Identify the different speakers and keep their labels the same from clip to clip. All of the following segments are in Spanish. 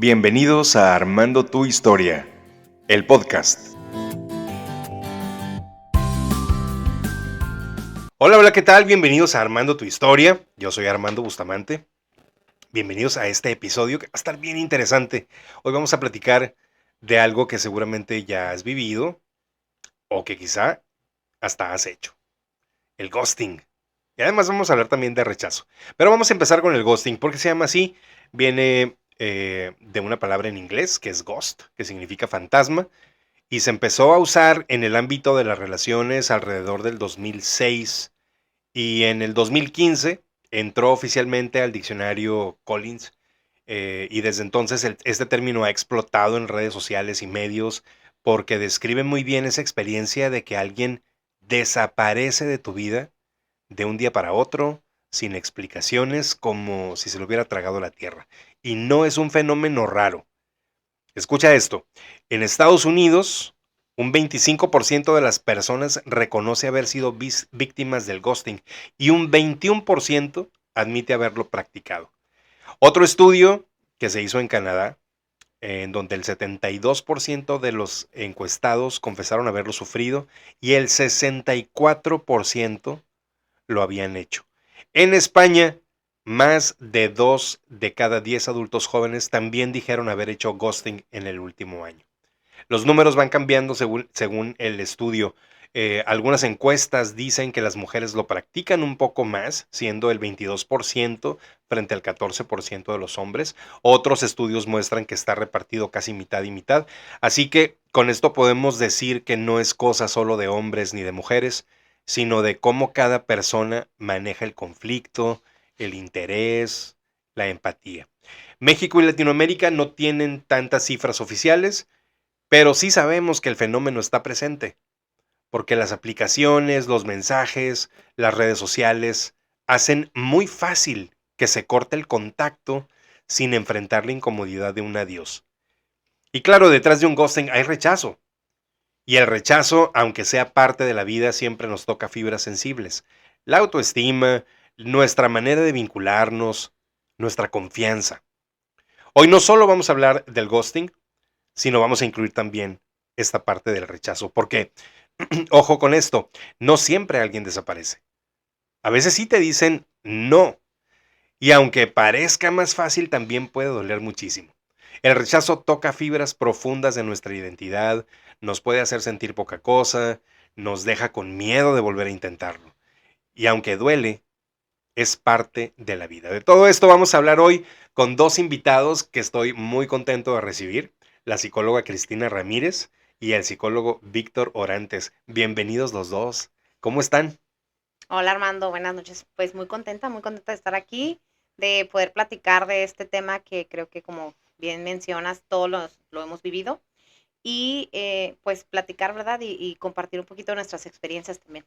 Speaker 1: Bienvenidos a Armando tu Historia, el podcast. Hola, ¿qué tal? Bienvenidos a Armando tu Historia. Yo soy Armando Bustamante. Bienvenidos a este episodio que va a estar bien interesante. Hoy vamos a platicar de algo que seguramente ya has vivido o que quizá hasta has hecho. El ghosting. Y además vamos a hablar también de rechazo. Pero vamos a empezar con el ghosting. ¿Por qué se llama así? Viene de una palabra en inglés que es ghost, que significa fantasma. Y se empezó a usar en el ámbito de las relaciones alrededor del 2006. Y en el 2015 entró oficialmente al diccionario Collins. Y desde entonces este término ha explotado en redes sociales y medios porque describe muy bien esa experiencia de que alguien desaparece de tu vida de un día para otro, sin explicaciones, como si se lo hubiera tragado la tierra. Y no es un fenómeno raro. Escucha esto. En Estados Unidos, un 25% de las personas reconoce haber sido víctimas del ghosting y un 21% admite haberlo practicado. Otro estudio que se hizo en Canadá, en donde el 72% de los encuestados confesaron haberlo sufrido y el 64% lo habían hecho. En España, más de 2 de cada 10 adultos jóvenes también dijeron haber hecho ghosting en el último año. Los números van cambiando según el estudio. Algunas encuestas dicen que las mujeres lo practican un poco más, siendo el 22% frente al 14% de los hombres. Otros estudios muestran que está repartido casi mitad y mitad. Así que con esto podemos decir que no es cosa solo de hombres ni de mujeres, sino de cómo cada persona maneja el conflicto, el interés, la empatía. México y Latinoamérica no tienen tantas cifras oficiales, pero sí sabemos que el fenómeno está presente, porque las aplicaciones, los mensajes, las redes sociales hacen muy fácil que se corte el contacto sin enfrentar la incomodidad de un adiós. Y claro, detrás de un ghosting hay rechazo. Y el rechazo, aunque sea parte de la vida, siempre nos toca fibras sensibles. La autoestima, nuestra manera de vincularnos, nuestra confianza. Hoy no solo vamos a hablar del ghosting, sino vamos a incluir también esta parte del rechazo. Porque, ojo con esto, no siempre alguien desaparece. A veces sí te dicen no. Y aunque parezca más fácil, también puede doler muchísimo. El rechazo toca fibras profundas de nuestra identidad, nos puede hacer sentir poca cosa, nos deja con miedo de volver a intentarlo. Y aunque duele, es parte de la vida. De todo esto vamos a hablar hoy con dos invitados que estoy muy contento de recibir, la psicóloga Cristina Ramírez y el psicólogo Víctor Orantes. Bienvenidos los dos. ¿Cómo están?
Speaker 2: Hola Armando, buenas noches. Pues muy contenta de estar aquí, de poder platicar de este tema que creo que como bien mencionas, lo hemos vivido y pues platicar, ¿verdad? Y compartir un poquito de nuestras experiencias también.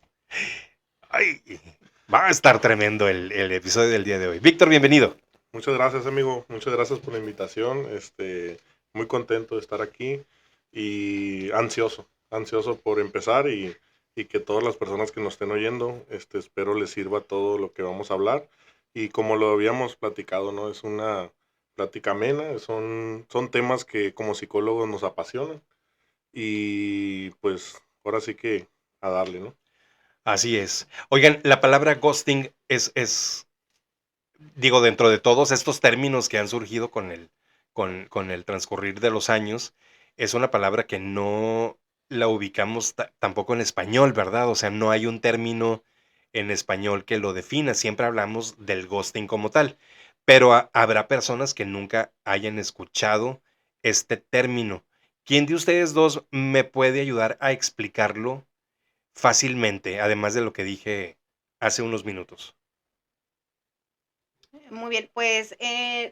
Speaker 1: Ay, va a estar tremendo el episodio del día de hoy. Víctor, bienvenido.
Speaker 3: Muchas gracias, amigo. Muchas gracias por la invitación. Muy contento de estar aquí y ansioso por empezar y que todas las personas que nos estén oyendo, espero les sirva todo lo que vamos a hablar. Y como lo habíamos platicado, ¿no? Es una plática amena, son temas que como psicólogos nos apasionan y pues ahora sí que a darle, ¿no?
Speaker 1: Así es. Oigan, la palabra ghosting digo, dentro de todos estos términos que han surgido con el transcurrir de los años, es una palabra que no la ubicamos tampoco en español, ¿verdad? O sea, no hay un término en español que lo defina. Siempre hablamos del ghosting como tal, pero habrá personas que nunca hayan escuchado este término. ¿Quién de ustedes dos me puede ayudar a explicarlo fácilmente, además de lo que dije hace unos minutos?
Speaker 2: Muy bien, pues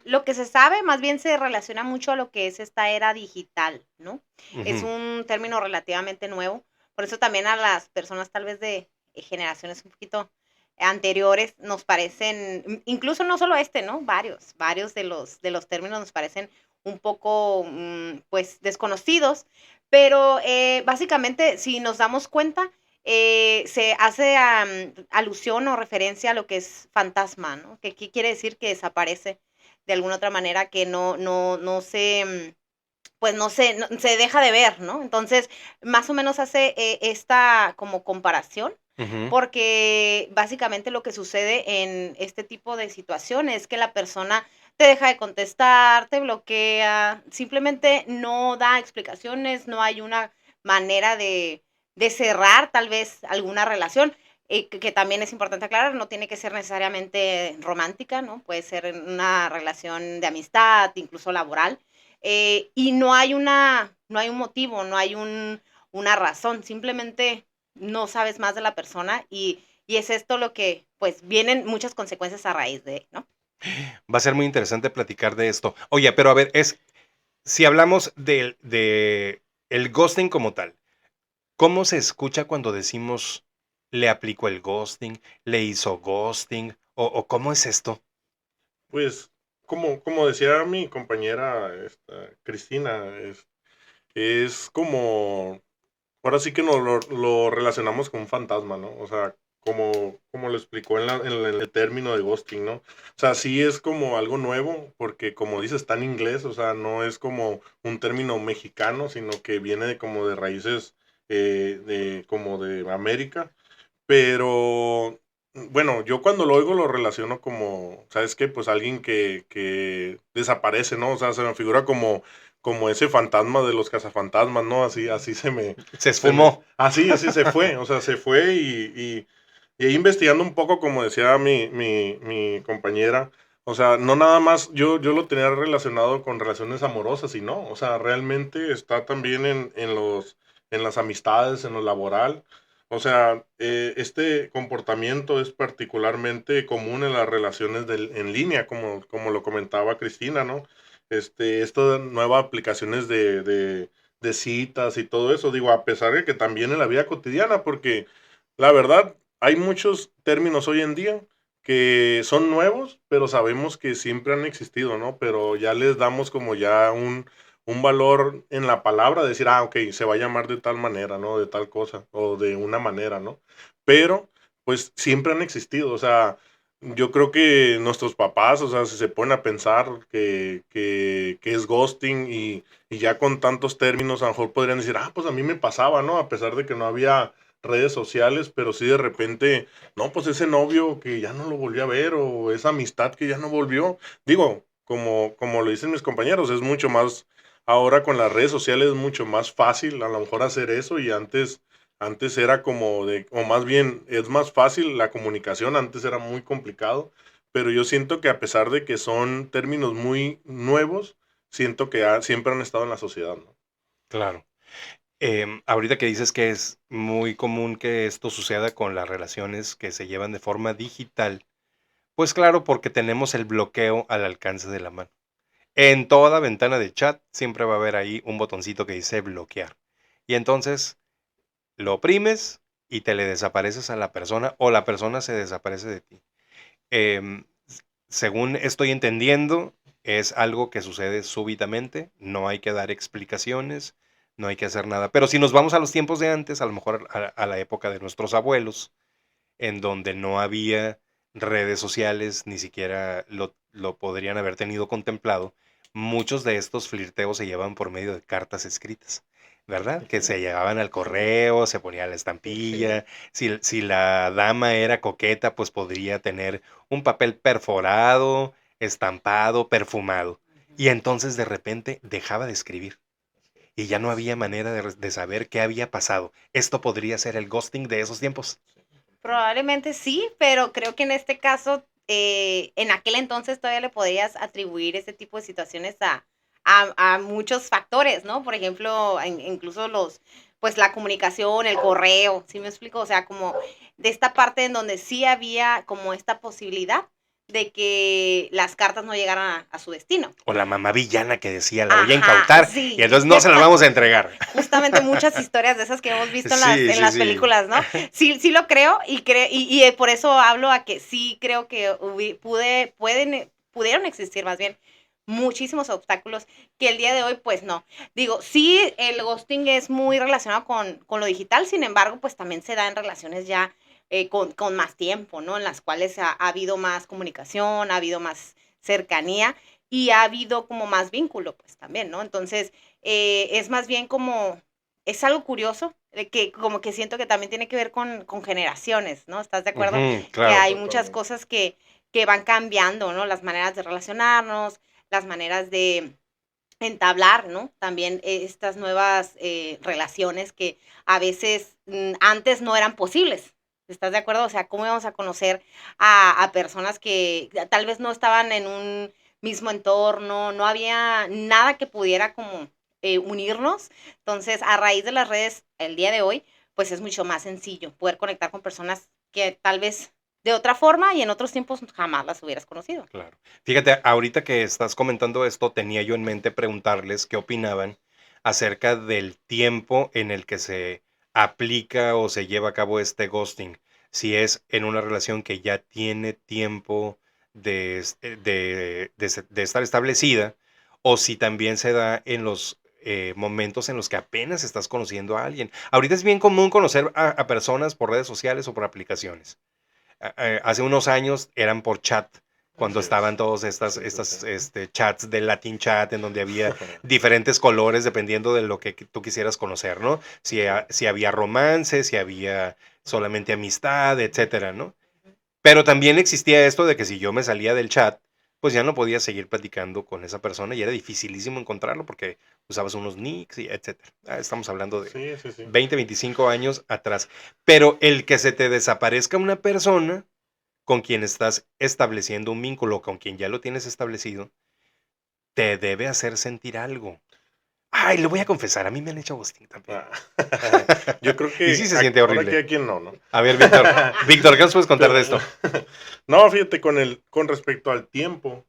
Speaker 2: lo que se sabe más bien se relaciona mucho a lo que es esta era digital, ¿no? Es
Speaker 1: Ujú.
Speaker 2: un término relativamente nuevo, por eso también a las personas tal vez de generaciones un poquito anteriores nos parecen, incluso no solo este, ¿no? Varios de los términos nos parecen un poco, pues, desconocidos, pero básicamente, si nos damos cuenta, se hace alusión o referencia a lo que es fantasma, ¿no? Que quiere decir que desaparece de alguna otra manera que no se, pues se deja de ver, ¿no? Entonces, más o menos hace esta como comparación,
Speaker 1: Ujú.
Speaker 2: porque básicamente lo que sucede en este tipo de situaciones es que la persona te deja de contestar, te bloquea, simplemente no da explicaciones, no hay una manera de cerrar tal vez alguna relación, que también es importante aclarar, no tiene que ser necesariamente romántica, ¿no? Puede ser una relación de amistad, incluso laboral, y no hay un motivo, no hay una razón, simplemente no sabes más de la persona y es esto lo que, pues, vienen muchas consecuencias a raíz de, ¿no?
Speaker 1: Va a ser muy interesante platicar de esto. Oye, pero a ver, si hablamos de el ghosting como tal, ¿cómo se escucha cuando decimos le aplicó el ghosting, le hizo ghosting, o cómo es esto?
Speaker 3: Pues, como decía mi compañera Cristina, es como, ahora sí que lo relacionamos con un fantasma, ¿no? O sea, como lo explicó en el término de ghosting, ¿no? O sea, sí es como algo nuevo, porque como dice, está en inglés, o sea, no es como un término mexicano, sino que viene como de raíces como de América. Pero, bueno, yo cuando lo oigo lo relaciono como, ¿sabes qué? Pues alguien que desaparece, ¿no? O sea, se me figura como ese fantasma de los cazafantasmas, ¿no? Así
Speaker 1: Se esfumó.
Speaker 3: así se fue, o sea, se fue y ahí investigando un poco, como decía mi compañera, o sea, no nada más, yo lo tenía relacionado con relaciones amorosas y no, o sea, realmente está también en las amistades, en lo laboral. O sea, este comportamiento es particularmente común en las relaciones en línea, como lo comentaba Cristina, ¿no? Estas nuevas aplicaciones de citas y todo eso, digo, a pesar de que también en la vida cotidiana, porque la verdad, hay muchos términos hoy en día que son nuevos, pero sabemos que siempre han existido, ¿no? Pero ya les damos como ya un valor en la palabra, decir, ok, se va a llamar de tal manera, ¿no? De tal cosa, o de una manera, ¿no? Pero, pues siempre han existido, o sea, yo creo que nuestros papás, o sea, si se ponen a pensar que es ghosting y ya con tantos términos, a lo mejor podrían decir, pues a mí me pasaba, ¿no? A pesar de que no había redes sociales, pero sí de repente, no, pues ese novio que ya no lo volvió a ver o esa amistad que ya no volvió. Digo, como lo dicen mis compañeros, es mucho más, ahora con las redes sociales es mucho más fácil a lo mejor hacer eso y antes era como o más bien es más fácil la comunicación, antes era muy complicado, pero yo siento que a pesar de que son términos muy nuevos, siento que siempre han estado en la sociedad, ¿no?
Speaker 1: Claro. Ahorita que dices que es muy común que esto suceda con las relaciones que se llevan de forma digital, pues claro, porque tenemos el bloqueo al alcance de la mano. En toda ventana de chat siempre va a haber ahí un botoncito que dice bloquear. Y entonces lo oprimes y te le desapareces a la persona o la persona se desaparece de ti. Em, Según estoy entendiendo, es algo que sucede súbitamente, no hay que dar explicaciones, no hay que hacer nada. Pero si nos vamos a los tiempos de antes, a lo mejor a la época de nuestros abuelos, en donde no había redes sociales, ni siquiera lo podrían haber tenido contemplado, muchos de estos flirteos se llevan por medio de cartas escritas, ¿verdad? Que se llevaban al correo, se ponía la estampilla. Si la dama era coqueta, pues podría tener un papel perforado, estampado, perfumado. Y entonces de repente dejaba de escribir. Y ya no había manera de saber qué había pasado. Esto podría ser el ghosting de esos tiempos.
Speaker 2: Probablemente sí, pero creo que en este caso, en aquel entonces todavía le podías atribuir ese tipo de situaciones a muchos factores, ¿no? Por ejemplo, incluso pues la comunicación, el correo, ¿sí me explico? O sea, como de esta parte en donde sí había como esta posibilidad de que las cartas no llegaran a su destino.
Speaker 1: O la mamá villana que decía, la voy a
Speaker 2: Ajá,
Speaker 1: incautar y
Speaker 2: sí.
Speaker 1: entonces no se la vamos a entregar.
Speaker 2: Justamente muchas historias de esas que hemos visto en
Speaker 1: Sí,
Speaker 2: en
Speaker 1: sí,
Speaker 2: las
Speaker 1: sí.
Speaker 2: películas, ¿no? Sí, sí lo creo y por eso hablo a que sí creo que pudieron existir más bien muchísimos obstáculos que el día de hoy pues no. Digo, sí, el ghosting es muy relacionado con lo digital, sin embargo, pues también se da en relaciones ya con más tiempo, ¿no? En las cuales ha habido más comunicación, ha habido más cercanía. y ha habido como más vínculo, pues también, ¿no? Entonces, es más bien como, es algo curioso, que como que siento que también tiene que ver con generaciones, ¿no? ¿Estás de acuerdo?
Speaker 1: Ujú,
Speaker 2: Que
Speaker 1: claro.
Speaker 2: hay muchas
Speaker 3: Totalmente.
Speaker 2: cosas que van cambiando, ¿no? Las maneras de relacionarnos, las maneras de entablar, ¿no? También estas nuevas relaciones que a veces antes no eran posibles. ¿Estás de acuerdo? O sea, ¿cómo íbamos a conocer a personas que tal vez no estaban en un mismo entorno, no había nada que pudiera como unirnos? Entonces, a raíz de las redes, el día de hoy, pues es mucho más sencillo poder conectar con personas que tal vez de otra forma y en otros tiempos jamás las hubieras conocido.
Speaker 1: Claro. Fíjate, ahorita que estás comentando esto, tenía yo en mente preguntarles qué opinaban acerca del tiempo en el que se aplica o se lleva a cabo este ghosting. Si es en una relación que ya tiene tiempo de estar establecida, o si también se da en los momentos en los que apenas estás conociendo a alguien. Ahorita es bien común conocer a personas por redes sociales o por aplicaciones. Hace unos años eran por chat, cuando
Speaker 3: Así es.
Speaker 1: estaban todos
Speaker 3: Sí, sí, sí.
Speaker 1: chats del Latin Chat, en donde había diferentes colores dependiendo de lo que tú quisieras conocer, ¿no? Si,
Speaker 3: Así es.
Speaker 1: si había romance, si había solamente amistad, etcétera, ¿no? Pero también existía esto de que si yo me salía del chat, pues ya no podía seguir platicando con esa persona y era dificilísimo encontrarlo porque usabas unos nicks y etcétera. Estamos hablando de
Speaker 3: Sí, sí, sí.
Speaker 1: 20, 25 años atrás. Pero el que se te desaparezca una persona con quien estás estableciendo un vínculo, con quien ya lo tienes establecido, te debe hacer sentir algo. Ay, le voy a confesar, a mí me han hecho ghosting también.
Speaker 3: Ah, Yo creo
Speaker 1: Y
Speaker 3: que
Speaker 1: sí se siente
Speaker 3: ahora que
Speaker 1: horrible.
Speaker 3: a quien no, ¿no?
Speaker 1: A ver, Víctor. Víctor, ¿qué nos puedes contar de
Speaker 3: Pero,
Speaker 1: esto?
Speaker 3: no, fíjate, con respecto al tiempo,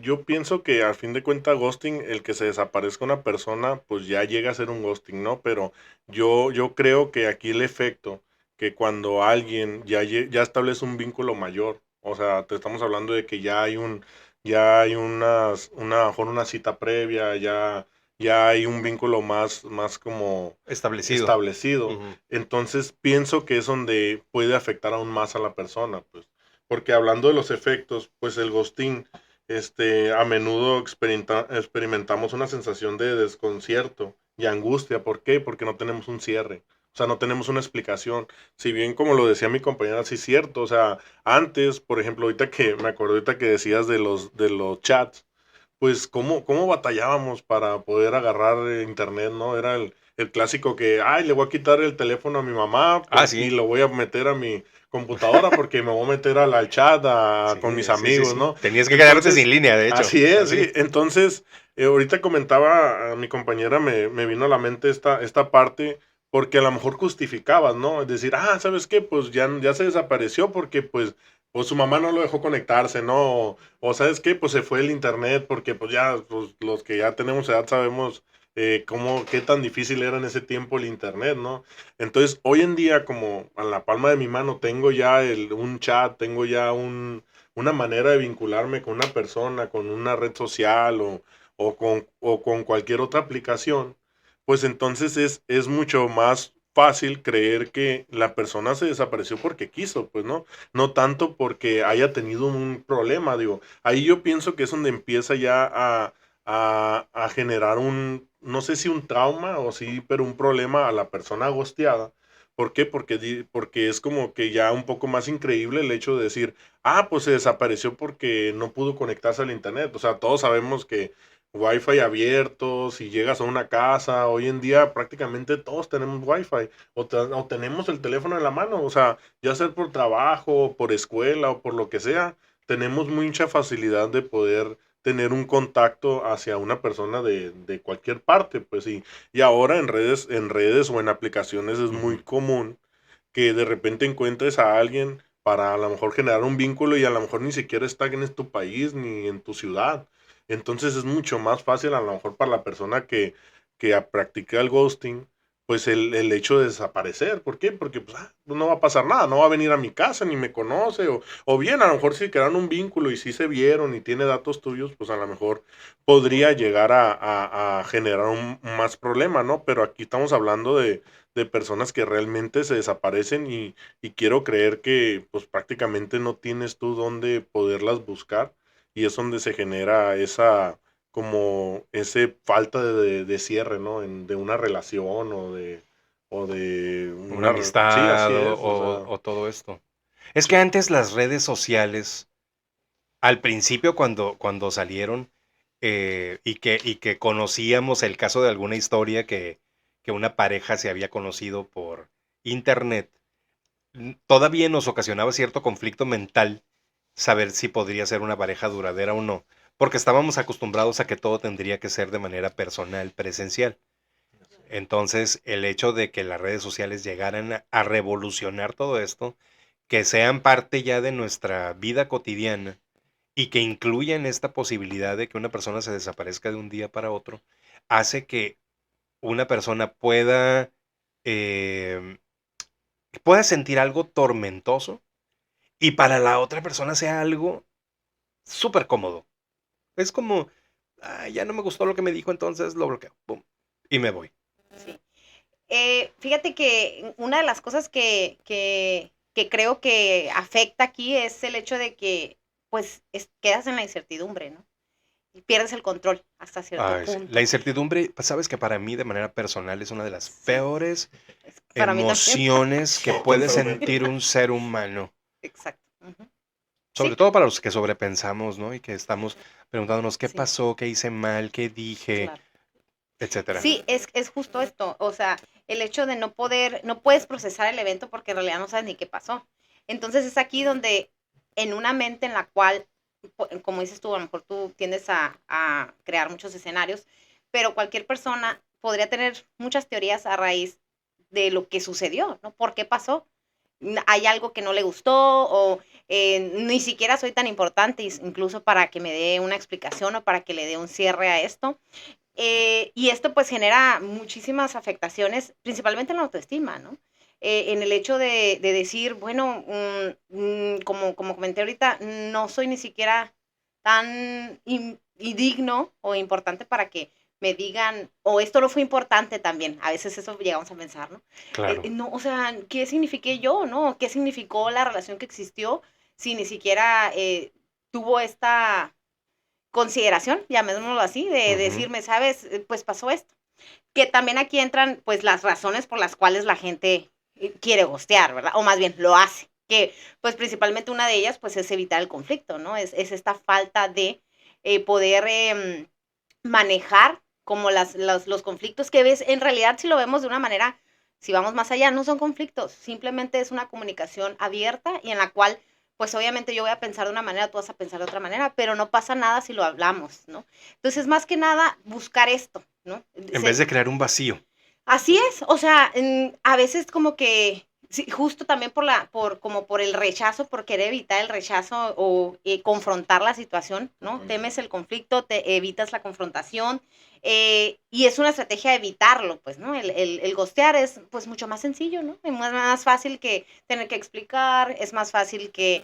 Speaker 3: yo pienso que al fin de cuentas ghosting, el que se desaparezca una persona, pues ya llega a ser un ghosting, ¿no? Pero yo creo que aquí el efecto, que cuando alguien ya establece un vínculo mayor, o sea, te estamos hablando de que ya hay a lo mejor una cita previa, ya hay un vínculo más como
Speaker 1: Establecido.
Speaker 3: establecido,
Speaker 1: Ujú.
Speaker 3: entonces pienso que es donde puede afectar aún más a la persona, pues, porque hablando de los efectos, pues el ghosting, a menudo experimentamos una sensación de desconcierto y angustia. ¿Por qué? Porque no tenemos un cierre. O sea, no tenemos una explicación. Si bien, como lo decía mi compañera, sí es cierto. O sea, antes, por ejemplo, ahorita que me acuerdo ahorita que decías de los chats, pues cómo batallábamos para poder agarrar internet, ¿no? Era el clásico que, ay, le voy a quitar el teléfono a mi mamá y
Speaker 1: Sí.
Speaker 3: lo voy a meter a mi computadora porque me voy a meter al chat con mis
Speaker 1: Sí, sí, sí,
Speaker 3: amigos,
Speaker 1: sí.
Speaker 3: ¿no?
Speaker 1: Tenías que quedarte sin
Speaker 3: Entonces,
Speaker 1: línea, de hecho.
Speaker 3: así es,
Speaker 1: Así.
Speaker 3: sí. Entonces, ahorita comentaba a mi compañera, me vino a la mente esta parte, porque a lo mejor justificabas, ¿no? Es decir, ¿sabes qué? Pues ya se desapareció porque pues su mamá no lo dejó conectarse, ¿no? O ¿sabes qué? Pues se fue el internet porque pues ya pues, los que ya tenemos edad sabemos qué tan difícil era en ese tiempo el internet, ¿no? Entonces, hoy en día, como a la palma de mi mano, tengo ya un chat, tengo ya una manera de vincularme con una persona, con una red social o con cualquier otra aplicación, pues entonces es mucho más fácil creer que la persona se desapareció porque quiso, pues no tanto porque haya tenido un problema, digo, ahí yo pienso que es donde empieza ya a generar no sé si un trauma o sí, pero un problema a la persona gosteada. ¿Por qué? Porque es como que ya un poco más increíble el hecho de decir, pues se desapareció porque no pudo conectarse al internet. O sea, todos sabemos que Wi-Fi abierto, si llegas a una casa, hoy en día prácticamente todos tenemos Wi-Fi o tenemos el teléfono en la mano. O sea, ya sea por trabajo, por escuela o por lo que sea, tenemos mucha facilidad de poder tener un contacto hacia una persona de cualquier parte, pues y ahora en redes o en aplicaciones es muy
Speaker 1: Ujú.
Speaker 3: común que de repente encuentres a alguien para a lo mejor generar un vínculo y a lo mejor ni siquiera está en tu país ni en tu ciudad. Entonces es mucho más fácil a lo mejor para la persona que practica el ghosting, pues el hecho de desaparecer. ¿Por qué? Porque pues, no va a pasar nada, no va a venir a mi casa, ni me conoce, o bien a lo mejor si crearon un vínculo y si se vieron y tiene datos tuyos, pues a lo mejor podría llegar a generar un más problema, ¿no? Pero aquí estamos hablando de personas que realmente se desaparecen y quiero creer que pues prácticamente no tienes tú dónde poderlas buscar y es donde se genera esa, como ese falta de cierre, ¿no? De una relación o de
Speaker 1: Una
Speaker 3: sí, así
Speaker 1: amistad
Speaker 3: es, o sea,
Speaker 1: o todo esto. Es que
Speaker 3: sí,
Speaker 1: antes las redes sociales, al principio cuando salieron y que conocíamos el caso de alguna historia que una pareja se había conocido por internet, todavía nos ocasionaba cierto conflicto mental saber si podría ser una pareja duradera o no, porque estábamos acostumbrados a que todo tendría que ser de manera personal, presencial. Entonces, el hecho de que las redes sociales llegaran a revolucionar todo esto, que sean parte ya de nuestra vida cotidiana y que incluyan esta posibilidad de que una persona se desaparezca de un día para otro, hace que una persona eh, pueda sentir algo tormentoso y para la otra persona sea algo súper cómodo. Es como, "Ah, ya no me gustó lo que me dijo, entonces lo bloqueo. Pum, y me voy."
Speaker 2: Sí. Fíjate que una de las cosas que creo que afecta aquí es el hecho de que, pues, quedas en la incertidumbre, ¿no? Y pierdes el control hasta cierto
Speaker 1: Ay, sí. La
Speaker 2: punto.
Speaker 1: incertidumbre, pues, sabes que para mí de manera personal es una de las
Speaker 2: Sí,
Speaker 1: peores
Speaker 2: para mí también.
Speaker 1: emociones que puede
Speaker 3: totalmente.
Speaker 1: sentir un ser humano.
Speaker 2: Exacto. Ujú.
Speaker 1: Sobre
Speaker 2: Sí,
Speaker 1: todo para los que sobrepensamos, ¿no? Y que estamos preguntándonos qué
Speaker 2: sí,
Speaker 1: pasó, qué hice mal, qué dije,
Speaker 2: claro.
Speaker 1: etcétera.
Speaker 2: Sí, es justo esto, o sea, el hecho de no poder, no puedes procesar el evento porque en realidad no sabes ni qué pasó. Entonces es aquí donde en una mente en la cual, como dices tú, a lo mejor tú tiendes a crear muchos escenarios, pero cualquier persona podría tener muchas teorías a raíz de lo que sucedió, ¿no? ¿Por qué pasó? Hay algo que no le gustó o ni siquiera soy tan importante incluso para que me dé una explicación o para que le dé un cierre a esto. Y esto pues genera muchísimas afectaciones, principalmente en la autoestima, ¿no? En el hecho de decir, bueno, como comenté ahorita, no soy ni siquiera tan y digno o importante para que me digan, o esto no fue importante también, a veces eso llegamos a pensar, ¿no?
Speaker 1: Claro.
Speaker 2: No, o sea, ¿qué signifiqué yo, no? ¿Qué significó la relación que existió si ni siquiera tuvo esta consideración, llamémoslo así, de
Speaker 1: Ujú.
Speaker 2: decirme, sabes, pues pasó esto. Que también aquí entran pues las razones por las cuales la gente quiere gostear, ¿verdad? O más bien lo hace. Que pues principalmente una de ellas pues es evitar el conflicto, ¿no? Es esta falta de poder manejar como los conflictos que ves, en realidad si lo vemos de una manera, si vamos más allá, no son conflictos, simplemente es una comunicación abierta y en la cual pues obviamente yo voy a pensar de una manera, tú vas a pensar de otra manera, pero no pasa nada si lo hablamos, ¿no? Entonces, más que nada, buscar esto, ¿no?
Speaker 1: En vez de crear un vacío.
Speaker 2: Así es, o sea, a veces como que, sí, justo también como por el rechazo, por querer evitar el rechazo o confrontar la situación, ¿no? Temes el conflicto, te evitas la confrontación, y es una estrategia de evitarlo, pues, ¿no? El ghostear es, pues, mucho más sencillo, ¿no? Es más fácil que tener que explicar, es más fácil que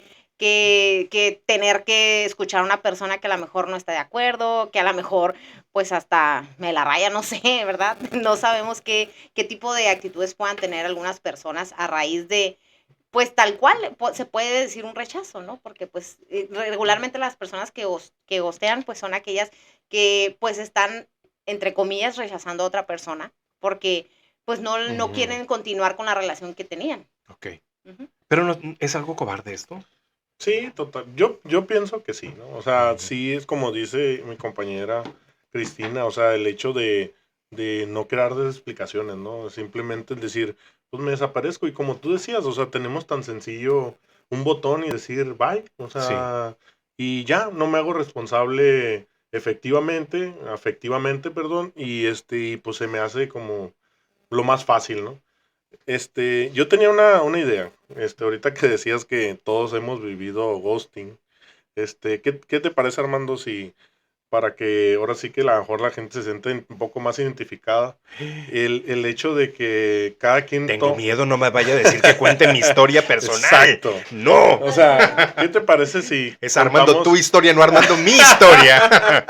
Speaker 2: tener que escuchar a una persona que a lo mejor no está de acuerdo, que a lo mejor pues hasta me la raya, no sé, ¿verdad? No sabemos qué tipo de actitudes puedan tener algunas personas a raíz de, pues tal cual se puede decir un rechazo, ¿no? Porque pues regularmente las personas que gostean pues son aquellas que pues están, entre comillas, rechazando a otra persona porque pues no
Speaker 1: Ujú.
Speaker 2: quieren continuar con la relación que tenían.
Speaker 1: Ok.
Speaker 2: Ujú.
Speaker 1: Pero no, ¿es algo cobarde esto?
Speaker 3: Sí, total. Yo pienso que sí, ¿no? O sea,
Speaker 1: Ujú.
Speaker 3: sí es como dice mi compañera Cristina, o sea, el hecho de no crear explicaciones, ¿no? Simplemente el decir, pues me desaparezco y como tú decías, o sea, tenemos tan sencillo un botón y decir bye, o
Speaker 1: Sí.
Speaker 3: sea, y ya, no me hago responsable afectivamente, perdón, y pues se me hace como lo más fácil, ¿no? Yo tenía una idea, ahorita que decías que todos hemos vivido ghosting, ¿qué te parece, Armando, si para que ahora sí que a lo mejor la gente se siente un poco más identificada, el hecho de que cada quien
Speaker 1: Tengo miedo, no me vaya a decir que cuente mi historia personal.
Speaker 3: Exacto.
Speaker 1: No.
Speaker 3: O sea, ¿qué te parece si
Speaker 1: Es Armando tu
Speaker 3: contamos?
Speaker 1: historia, no Armando mi historia.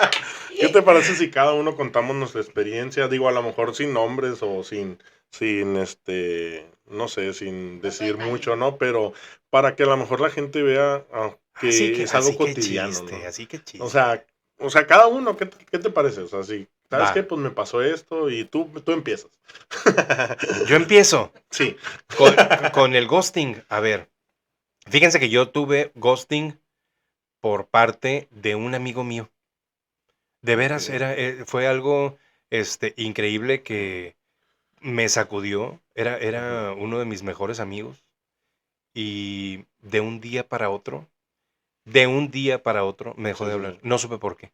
Speaker 3: ¿Qué te parece si cada uno contamos nuestra experiencia? Digo, a lo mejor sin nombres o no sé, sin decir mucho, ¿no? Pero para que a lo mejor la gente vea que es algo
Speaker 1: Así que
Speaker 3: cotidiano,
Speaker 1: chiste,
Speaker 3: ¿no?
Speaker 1: así que
Speaker 3: O
Speaker 1: chiste.
Speaker 3: sea, cada uno, qué te parece? O sea, sí, ¿sabes
Speaker 1: Va,
Speaker 3: qué? Pues me pasó esto y tú empiezas.
Speaker 1: yo empiezo
Speaker 3: Sí.
Speaker 1: con el ghosting. A ver, fíjense que yo tuve ghosting por parte de un amigo mío. De veras,
Speaker 3: Ok,
Speaker 1: fue algo increíble que me sacudió.
Speaker 3: ujú,
Speaker 1: Era uno de mis mejores amigos. Y de un día para otro, me dejó
Speaker 3: sí,
Speaker 1: de
Speaker 3: sí,
Speaker 1: hablar.
Speaker 3: sí.
Speaker 1: No supe por qué.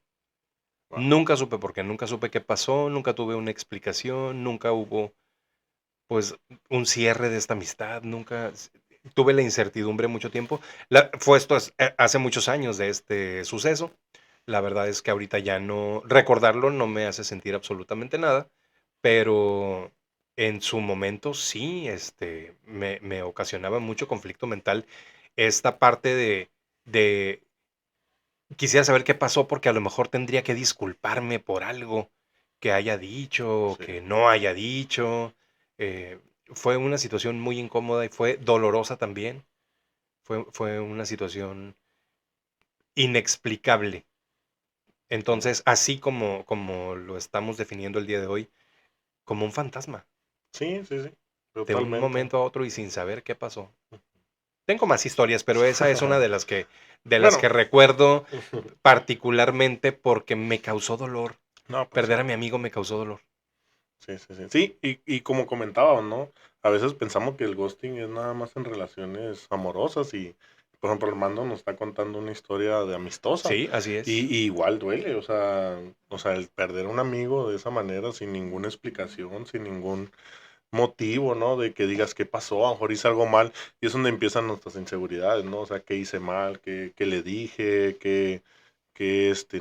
Speaker 3: Wow.
Speaker 1: Nunca supe por qué, nunca supe qué pasó, nunca tuve una explicación, nunca hubo, pues, un cierre de esta amistad, nunca tuve la incertidumbre mucho tiempo. Fue esto hace muchos años de este suceso. La verdad es que ahorita ya no, recordarlo no me hace sentir absolutamente nada, pero en su momento sí, me ocasionaba mucho conflicto mental esta parte de quisiera saber qué pasó porque a lo mejor tendría que disculparme por algo que haya dicho o
Speaker 3: Sí,
Speaker 1: que no haya dicho. Eh, Fue una situación muy incómoda y fue dolorosa también. Fue una situación inexplicable.
Speaker 3: ok.
Speaker 1: Entonces, así como lo estamos definiendo el día de hoy, como un fantasma,
Speaker 3: Sí, sí, sí,
Speaker 1: de un
Speaker 3: totalmente.
Speaker 1: momento a otro y sin saber qué pasó. Tengo más historias, pero esa es una de las que
Speaker 3: Bueno,
Speaker 1: recuerdo particularmente porque me causó dolor.
Speaker 3: no, pues sí.
Speaker 1: Perder a mi amigo me causó dolor.
Speaker 3: Sí, sí, sí. Sí, y como comentaba, ¿no? A veces pensamos que el ghosting es nada más en relaciones amorosas y, por ejemplo, Armando nos está contando una historia de amistosa
Speaker 1: Sí, así es.
Speaker 3: y igual duele, o sea, el perder a un amigo de esa manera sin ninguna explicación, sin ningún motivo, ¿no? De que digas qué pasó, a lo mejor hice algo mal y es donde empiezan nuestras inseguridades, ¿no? O sea, qué hice mal, qué le dije,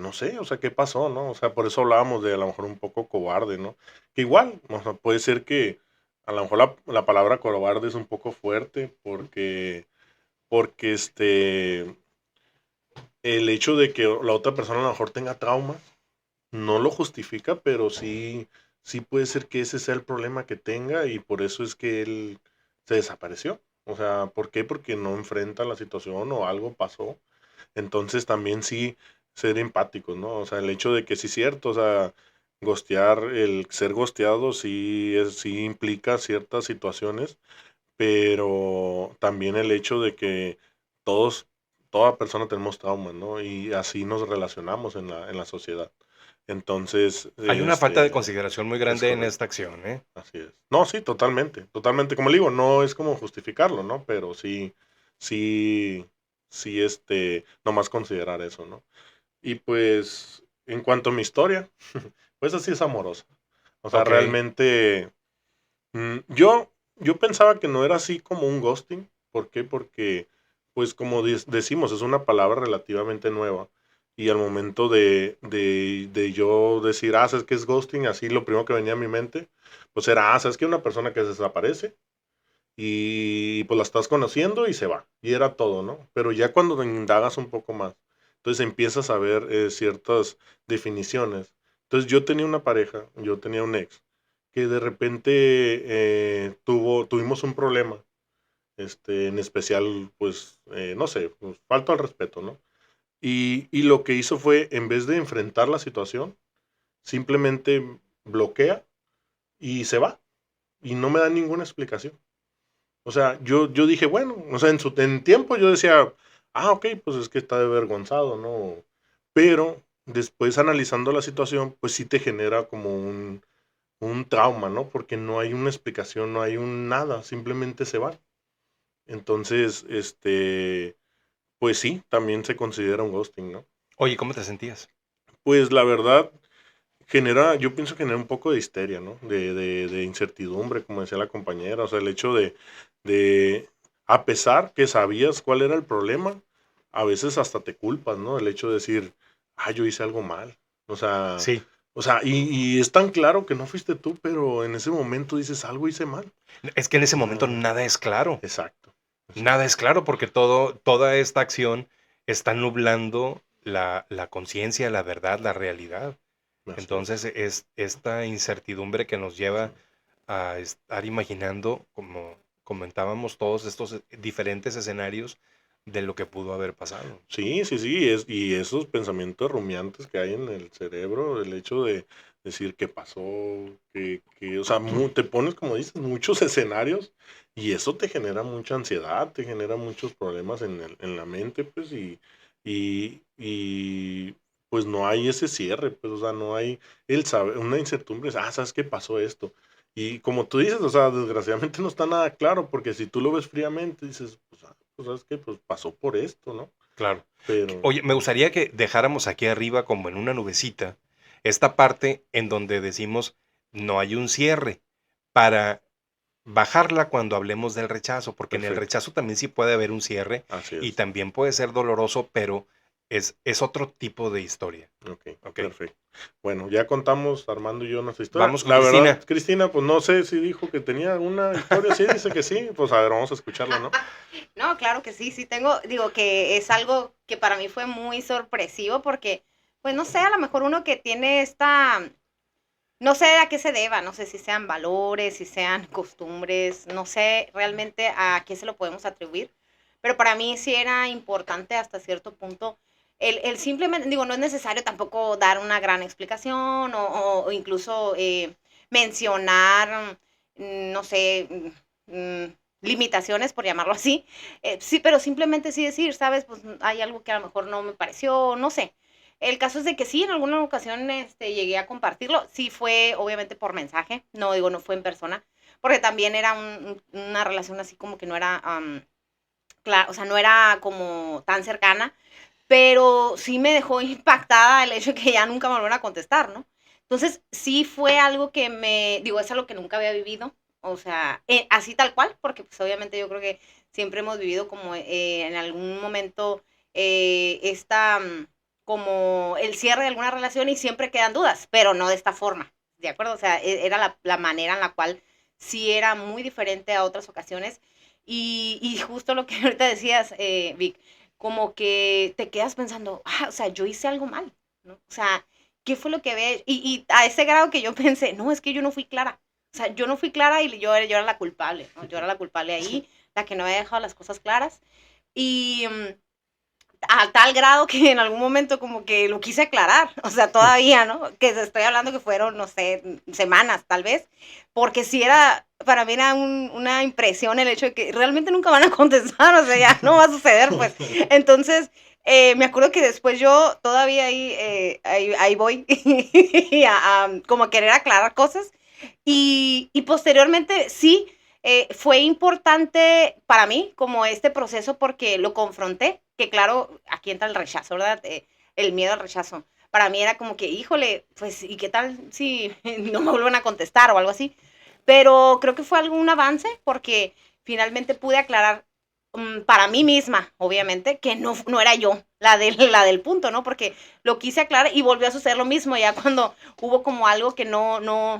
Speaker 3: no sé, o sea, qué pasó, ¿no? O sea, por eso hablábamos de a lo mejor un poco cobarde, ¿no? Que igual, o sea, puede ser que a lo mejor la palabra cobarde es un poco fuerte porque el hecho de que la otra persona a lo mejor tenga traumas no lo justifica, pero sí puede ser que ese sea el problema que tenga y por eso es que él se desapareció. O sea, ¿por qué? Porque no enfrenta la situación o algo pasó. Entonces también sí ser empáticos, ¿no? O sea, el hecho de que sí es cierto, o sea, el ser gosteado sí implica ciertas situaciones, pero también el hecho de que todos, toda persona tenemos traumas, ¿no? Y así nos relacionamos en la sociedad. Entonces,
Speaker 1: Hay una falta de consideración muy
Speaker 3: es
Speaker 1: grande en
Speaker 3: correcto,
Speaker 1: esta acción, ¿eh?
Speaker 3: así es. No, sí, totalmente, totalmente. Como le digo, no es como justificarlo, ¿no? Pero sí, nomás considerar eso, ¿no? Y pues, en cuanto a mi historia, pues así es amorosa. O sea,
Speaker 1: Ok,
Speaker 3: realmente, yo pensaba que no era así como un ghosting. ¿Por qué? Porque, pues como decimos, es una palabra relativamente nueva. Y al momento de yo decir, ¿sabes qué es ghosting? Así lo primero que venía a mi mente, pues era, ¿sabes qué? Una persona que se desaparece y pues la estás conociendo y se va. Y era todo, ¿no? Pero ya cuando indagas un poco más, entonces empiezas a ver ciertas definiciones. Entonces yo tenía una pareja, yo tenía un ex, que de repente tuvimos un problema, en especial, pues, no sé, pues, falto al respeto, ¿no? Y lo que hizo fue, en vez de enfrentar la situación, simplemente bloquea y se va. Y no me da ninguna explicación. O sea, yo dije, bueno, o sea, en tiempo yo decía, ok, pues es que está avergonzado, ¿no? Pero después analizando la situación, pues sí te genera como un trauma, ¿no? Porque no hay una explicación, no hay un nada, simplemente se van. Entonces, pues sí, también se considera un ghosting, ¿no?
Speaker 1: oye, ¿cómo te sentías?
Speaker 3: Pues la verdad, yo pienso que genera un poco de histeria, ¿no? De incertidumbre, como decía la compañera, o sea, el hecho de, a pesar que sabías cuál era el problema, a veces hasta te culpas, ¿no? El hecho de decir, yo hice algo mal, o sea,
Speaker 1: Sí,
Speaker 3: y es tan claro que no fuiste tú, pero en ese momento dices, algo hice mal.
Speaker 1: es que en ese momento
Speaker 3: Ah,
Speaker 1: nada es claro.
Speaker 3: exacto,
Speaker 1: Nada
Speaker 3: exacto,
Speaker 1: es claro porque toda esta acción está nublando la conciencia, la verdad, la realidad.
Speaker 3: así
Speaker 1: Entonces
Speaker 3: es.
Speaker 1: es esta incertidumbre que nos lleva a estar imaginando, como comentábamos, todos estos diferentes escenarios de lo que pudo haber pasado.
Speaker 3: Sí, y esos pensamientos rumiantes que hay en el cerebro, el hecho de decir qué pasó, o sea, te pones, como dices, muchos escenarios y eso te genera mucha ansiedad, te genera muchos problemas en la mente, pues, y pues no hay ese cierre, pues, o sea, no hay una incertidumbre, ¿sabes qué pasó esto? Y como tú dices, o sea, desgraciadamente no está nada claro, porque si tú lo ves fríamente, dices, pues, ¿sabes qué? Pues pasó por esto, ¿no?
Speaker 1: Claro.
Speaker 3: Pero,
Speaker 1: Oye, me gustaría que dejáramos aquí arriba, como en una nubecita, esta parte en donde decimos no hay un cierre, para bajarla cuando hablemos del rechazo, porque en el
Speaker 3: perfecto,
Speaker 1: rechazo también sí puede haber un cierre
Speaker 3: así
Speaker 1: y
Speaker 3: es.
Speaker 1: también puede ser doloroso, pero es otro tipo de historia.
Speaker 3: Ok,
Speaker 1: ¿Ok?
Speaker 3: perfecto. Bueno, ya contamos Armando y yo nuestra historia.
Speaker 1: Vamos con
Speaker 3: La verdad,
Speaker 1: Cristina.
Speaker 3: Cristina, pues no sé si dijo que tenía una historia, sí, dice que sí, pues a ver, vamos a escucharla, ¿no?
Speaker 2: No, claro que sí, sí tengo, digo que es algo que para mí fue muy sorpresivo porque, pues no sé, a lo mejor uno que tiene no sé a qué se deba, no sé si sean valores, si sean costumbres, no sé realmente a qué se lo podemos atribuir, pero para mí sí era importante hasta cierto punto el simplemente, digo, no es necesario tampoco dar una gran explicación o incluso mencionar, no sé, limitaciones, por llamarlo así, sí, pero simplemente sí decir, sabes, pues hay algo que a lo mejor no me pareció, no sé. El caso es de que sí, en alguna ocasión llegué a compartirlo. Sí fue obviamente por mensaje, no digo, no fue en persona, porque también era una relación así como que no era, claro, o sea, no era como tan cercana, pero sí me dejó impactada el hecho de que ya nunca me volvieron a contestar, ¿no? Entonces, sí fue algo que digo, es algo que nunca había vivido, o sea, así tal cual, porque pues obviamente yo creo que siempre hemos vivido como en algún momento como el cierre de alguna relación y siempre quedan dudas, pero no de esta forma, ¿de acuerdo? O sea, era la manera en la cual sí era muy diferente a otras ocasiones y justo lo que ahorita decías, Vic, como que te quedas pensando, o sea, yo hice algo mal, ¿no? O sea, ¿qué fue lo que ve? Y a ese grado que yo pensé, no, es que yo no fui clara. O sea, yo no fui clara y yo era la culpable, ¿no? Yo era la culpable ahí, la que no había dejado las cosas claras. Y a tal grado que en algún momento como que lo quise aclarar, o sea, todavía, ¿no? Que estoy hablando que fueron, no sé, semanas tal vez, porque sí era, para mí era una impresión el hecho de que realmente nunca van a contestar, o sea, ya no va a suceder, pues. Entonces, me acuerdo que después yo todavía ahí voy como a querer aclarar cosas y posteriormente sí, fue importante para mí como este proceso porque lo confronté, que claro, aquí entra el rechazo, ¿verdad? El miedo al rechazo. Para mí era como que, híjole, pues, ¿y qué tal si no me vuelven a contestar o algo así? Pero creo que fue algún avance porque finalmente pude aclarar para mí misma, obviamente, que no era yo la del punto, ¿no? Porque lo quise aclarar y volvió a suceder lo mismo ya cuando hubo como algo que no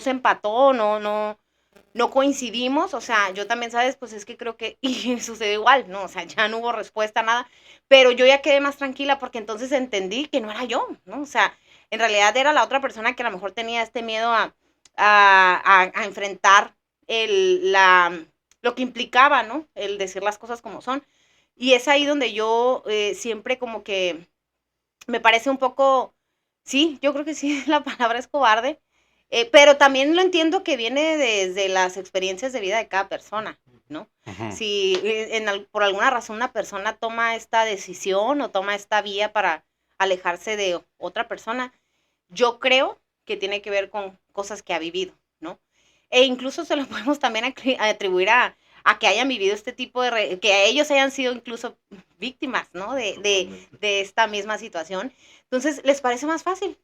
Speaker 2: se empató, no coincidimos, o sea, yo también, ¿sabes? Pues es que creo que, y sucedió igual, ¿no? O sea, ya no hubo respuesta, nada, pero yo ya quedé más tranquila porque entonces entendí que no era yo, ¿no? O sea, en realidad era la otra persona que a lo mejor tenía este miedo a enfrentar lo que implicaba, ¿no? El decir las cosas como son. Y es ahí donde yo siempre como que me parece un poco, sí, yo creo que sí, la palabra es cobarde, pero también lo entiendo que viene desde las experiencias de vida de cada persona, ¿no?
Speaker 1: Ujú.
Speaker 2: Si por alguna razón una persona toma esta decisión o toma esta vía para alejarse de otra persona, yo creo que tiene que ver con cosas que ha vivido, ¿no? E incluso se lo podemos también atribuir a que hayan vivido este tipo que ellos hayan sido incluso víctimas, ¿no? De esta misma situación. Entonces, les parece más fácil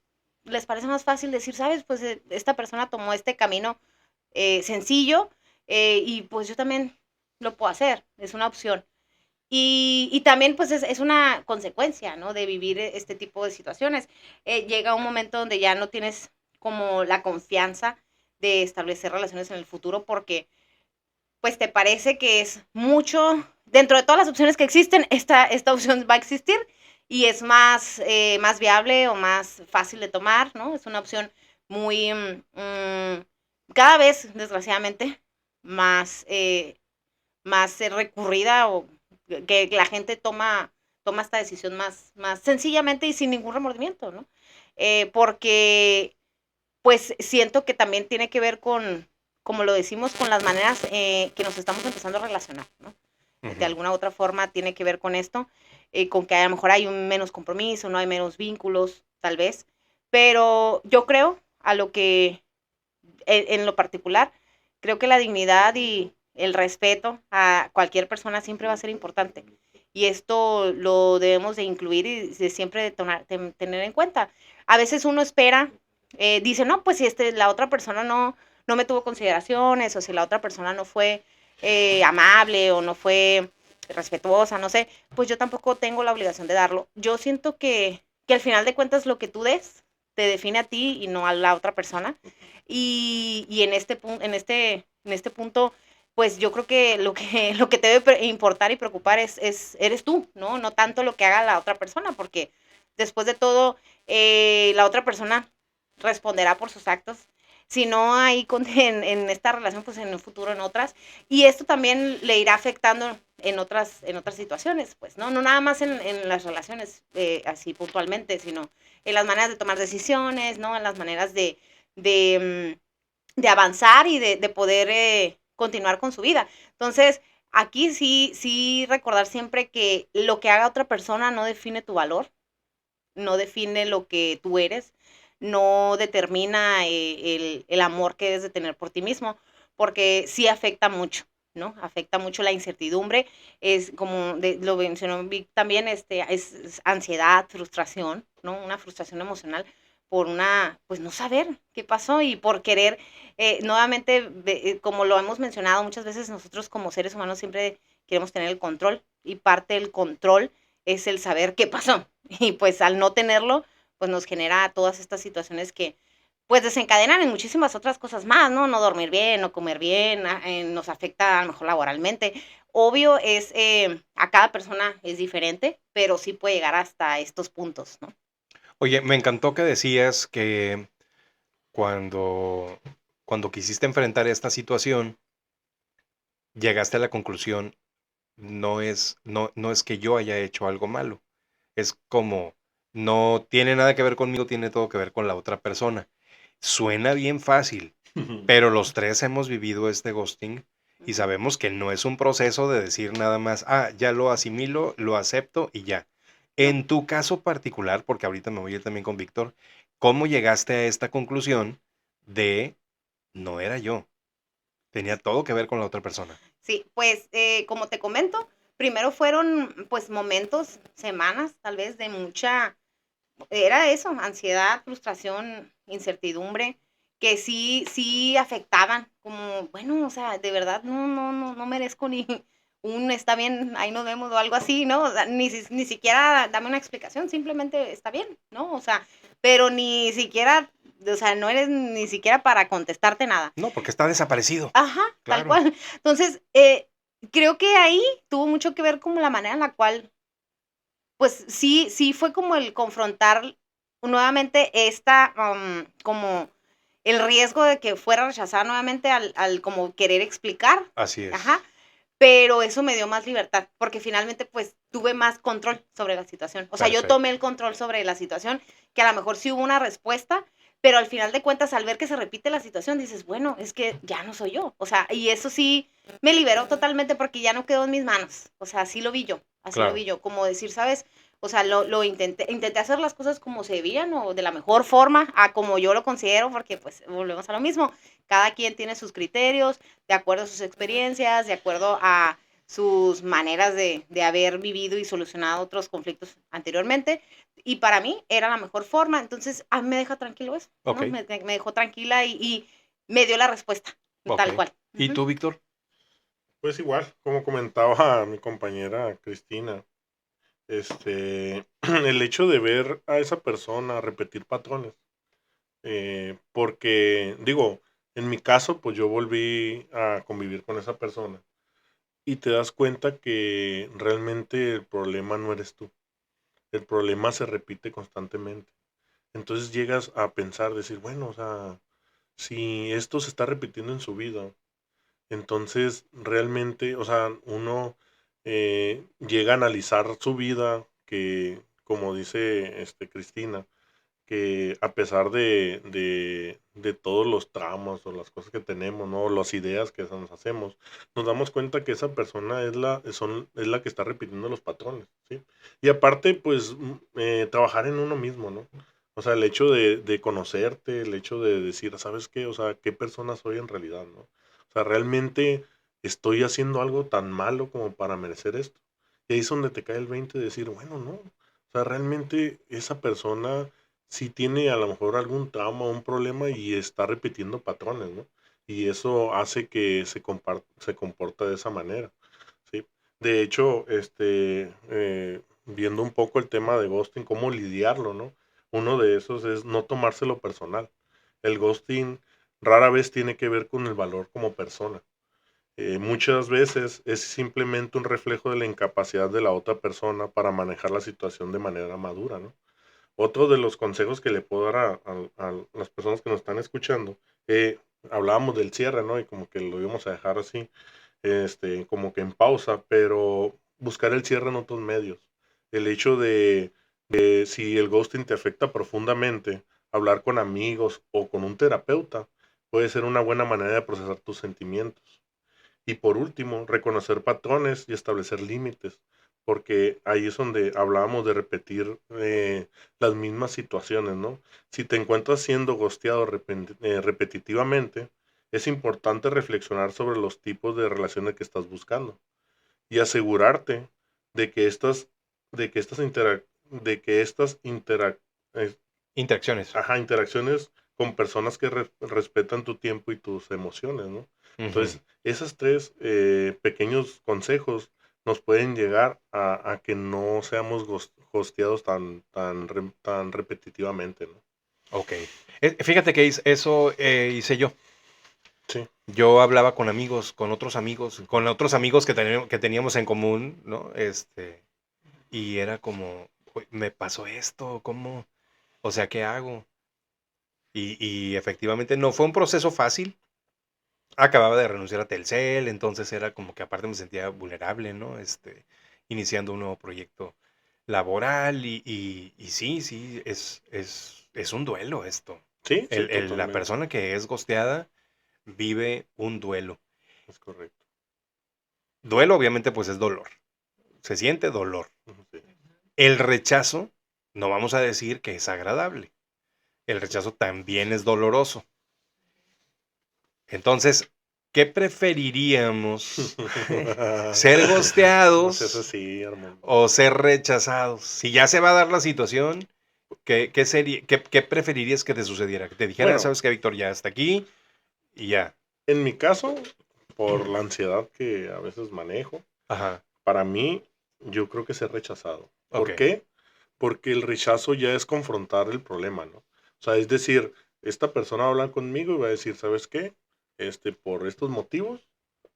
Speaker 2: decir, sabes, pues esta persona tomó este camino sencillo y pues yo también lo puedo hacer, es una opción. Y también pues es una consecuencia, ¿no? De vivir este tipo de situaciones. Llega un momento donde ya no tienes como la confianza de establecer relaciones en el futuro porque pues te parece que es mucho, dentro de todas las opciones que existen, esta opción va a existir y es más viable o más fácil de tomar, ¿no? Es una opción muy, cada vez, desgraciadamente, más recurrida o que la gente toma esta decisión más sencillamente y sin ningún remordimiento, ¿no? Porque pues siento que también tiene que ver con, como lo decimos, con las maneras que nos estamos empezando a relacionar, ¿no? De alguna u otra forma tiene que ver con esto, con que a lo mejor hay un menos compromiso, no hay menos vínculos, tal vez, pero yo creo, a lo que, en lo particular, creo que la dignidad y el respeto a cualquier persona siempre va a ser importante. Y esto lo debemos de incluir y de siempre de tener en cuenta. A veces uno espera, dice, no, pues si la otra persona no me tuvo consideraciones, o si la otra persona no fue amable o no fue respetuosa, no sé, pues yo tampoco tengo la obligación de darlo. Yo siento que al final de cuentas lo que tú des te define a ti y no a la otra persona. Y en este punto, pues yo creo que lo que te debe importar y preocupar eres tú, ¿no? No tanto lo que haga la otra persona, porque después de todo, la otra persona responderá por sus actos. Si no hay en esta relación, pues en un futuro en otras. Y esto también le irá afectando en otras situaciones, pues, ¿no? No nada más en las relaciones así puntualmente, sino en las maneras de tomar decisiones, ¿no? En las maneras de, de avanzar y de poder continuar con su vida. Entonces, aquí sí recordar siempre que lo que haga otra persona no define tu valor, no define lo que tú eres, no determina el amor que debes de tener por ti mismo, porque sí afecta mucho, ¿no? Afecta mucho la incertidumbre, es como lo mencionó Vic también, es ansiedad, frustración, ¿no? Una frustración emocional por pues no saber qué pasó y por querer, nuevamente, como lo hemos mencionado muchas veces, nosotros como seres humanos siempre queremos tener el control y parte del control es el saber qué pasó. Y pues al no tenerlo, pues nos genera todas estas situaciones que pues desencadenan en muchísimas otras cosas más, ¿no? No dormir bien, no comer bien, nos afecta a lo mejor laboralmente. Obvio a cada persona es diferente, pero sí puede llegar hasta estos puntos, ¿no?
Speaker 1: Oye, me encantó que decías que cuando, cuando quisiste enfrentar esta situación, llegaste a la conclusión, no es que yo haya hecho algo malo. Es como, no tiene nada que ver conmigo, tiene todo que ver con la otra persona. Suena bien fácil, pero los tres hemos vivido este ghosting y sabemos que no es un proceso de decir nada más, ya lo asimilo, lo acepto y ya.
Speaker 2: No.
Speaker 1: En tu caso particular, porque ahorita me voy a ir también con Víctor, ¿cómo llegaste a esta conclusión de no era yo? Tenía todo que ver con la otra persona.
Speaker 2: Sí, pues como te comento, primero fueron pues momentos, semanas tal vez de mucha, era eso, ansiedad, frustración, incertidumbre, que sí afectaban, como, bueno, o sea, de verdad no merezco ni está bien, ahí nos vemos o algo así, ¿no? O sea, ni siquiera dame una explicación, simplemente está bien, ¿no? O sea, pero ni siquiera, o sea, no eres ni siquiera para contestarte nada.
Speaker 1: No, porque está desaparecido.
Speaker 2: Ajá, tal
Speaker 1: Claro.
Speaker 2: cual. Entonces, creo que ahí tuvo mucho que ver como la manera en la cual pues sí fue como el confrontar nuevamente como el riesgo de que fuera rechazada nuevamente al como querer explicar,
Speaker 1: Así es.
Speaker 2: ajá, pero eso me dio más libertad, porque finalmente pues tuve más control sobre la situación. O sea, yo
Speaker 1: Perfecto.
Speaker 2: tomé el control sobre la situación, que a lo mejor sí hubo una respuesta, pero al final de cuentas, al ver que se repite la situación, dices, bueno, es que ya no soy yo. O sea, y eso sí me liberó totalmente porque ya no quedó en mis manos. O sea, así lo vi yo, así lo
Speaker 1: Claro.
Speaker 2: vi yo, como decir, ¿sabes? O sea, lo intenté hacer las cosas como se debían o de la mejor forma, a como yo lo considero, porque pues volvemos a lo mismo. Cada quien tiene sus criterios, de acuerdo a sus experiencias, de acuerdo a sus maneras de haber vivido y solucionado otros conflictos anteriormente. Y para mí era la mejor forma, entonces a mí me deja tranquilo eso, ¿no?
Speaker 1: Ok.
Speaker 2: Me dejó tranquila y me dio la respuesta, tal
Speaker 1: Ok.
Speaker 2: cual.
Speaker 1: ¿Y tú, Víctor?
Speaker 3: Pues igual, como comentaba mi compañera Cristina, el hecho de ver a esa persona repetir patrones, porque digo, en mi caso, pues yo volví a convivir con esa persona y te das cuenta que realmente el problema no eres tú, el problema se repite constantemente. Entonces llegas a pensar, decir, bueno, o sea, si esto se está repitiendo en su vida, entonces realmente, o sea, uno llega a analizar su vida, que como dice Cristina, que a pesar de todos los tramos o las cosas que tenemos, ¿no? Las ideas que nos hacemos, nos damos cuenta que esa persona es la que está repitiendo los patrones, ¿sí? Y aparte, pues, trabajar en uno mismo, ¿no? O sea, el hecho de conocerte, el hecho de decir, ¿sabes qué? O sea, ¿qué persona soy en realidad, no? O sea, ¿realmente estoy haciendo algo tan malo como para merecer esto? Y ahí es donde te cae el 20 de decir, bueno, no. O sea, realmente esa persona sí tiene a lo mejor algún trauma, un problema y está repitiendo patrones, ¿no? Y eso hace que se comporta de esa manera, ¿sí? De hecho, viendo un poco el tema de ghosting, cómo lidiarlo, ¿no? Uno de esos es no tomárselo personal. El ghosting rara vez tiene que ver con el valor como persona. Muchas veces es simplemente un reflejo de la incapacidad de la otra persona para manejar la situación de manera madura, ¿no? Otro de los consejos que le puedo dar a las personas que nos están escuchando, hablábamos del cierre, ¿no? Y como que lo íbamos a dejar así, como que en pausa, pero buscar el cierre en otros medios. El hecho de si el ghosting te afecta profundamente, hablar con amigos o con un terapeuta puede ser una buena manera de procesar tus sentimientos. Y por último, reconocer patrones y establecer límites, porque ahí es donde hablábamos de repetir las mismas situaciones, ¿no? Si te encuentras siendo gosteado repetitivamente, es importante reflexionar sobre los tipos de relaciones que estás buscando y asegurarte de que estas, de que estas, interac- de que estas interac- eh,
Speaker 1: Interacciones.
Speaker 3: interacciones con personas que respetan tu tiempo y tus emociones, ¿no?
Speaker 1: Ujú.
Speaker 3: Entonces, esos tres pequeños consejos nos pueden llegar a que no seamos hosteados tan repetitivamente, ¿no?
Speaker 1: Ok. Fíjate que eso hice yo.
Speaker 3: Sí,
Speaker 1: Yo hablaba con amigos, con otros amigos que teníamos en común, ¿no? Y era como, "Uy, me pasó esto, ¿cómo? O sea, ¿qué hago?" Y efectivamente no fue un proceso fácil. Acababa de renunciar a Telcel, entonces era como que aparte me sentía vulnerable, ¿no? Iniciando un nuevo proyecto laboral y sí, sí, es un duelo esto.
Speaker 3: sí, sí,
Speaker 1: La
Speaker 3: totalmente.
Speaker 1: persona que es gosteada vive un duelo.
Speaker 3: Es correcto.
Speaker 1: Duelo obviamente pues es dolor, se siente dolor.
Speaker 3: Ujú, sí.
Speaker 1: El rechazo, no vamos a decir que es agradable, el rechazo también es doloroso. Entonces, ¿qué preferiríamos? ¿Ser
Speaker 3: No seas
Speaker 1: gosteados
Speaker 3: así, Armando.
Speaker 1: o ser rechazados? Si ya se va a dar la situación, ¿qué preferirías que te sucediera? Que te dijera,
Speaker 3: Bueno,
Speaker 1: sabes que Víctor, ya está aquí y ya.
Speaker 3: en mi caso, por la ansiedad que a veces manejo,
Speaker 1: Ajá,
Speaker 3: para mí, yo creo que ser rechazado.
Speaker 1: ok.
Speaker 3: ¿Por qué? Porque el rechazo ya es confrontar el problema, ¿no? O sea, es decir, esta persona va a hablar conmigo y va a decir, ¿sabes qué? Por estos motivos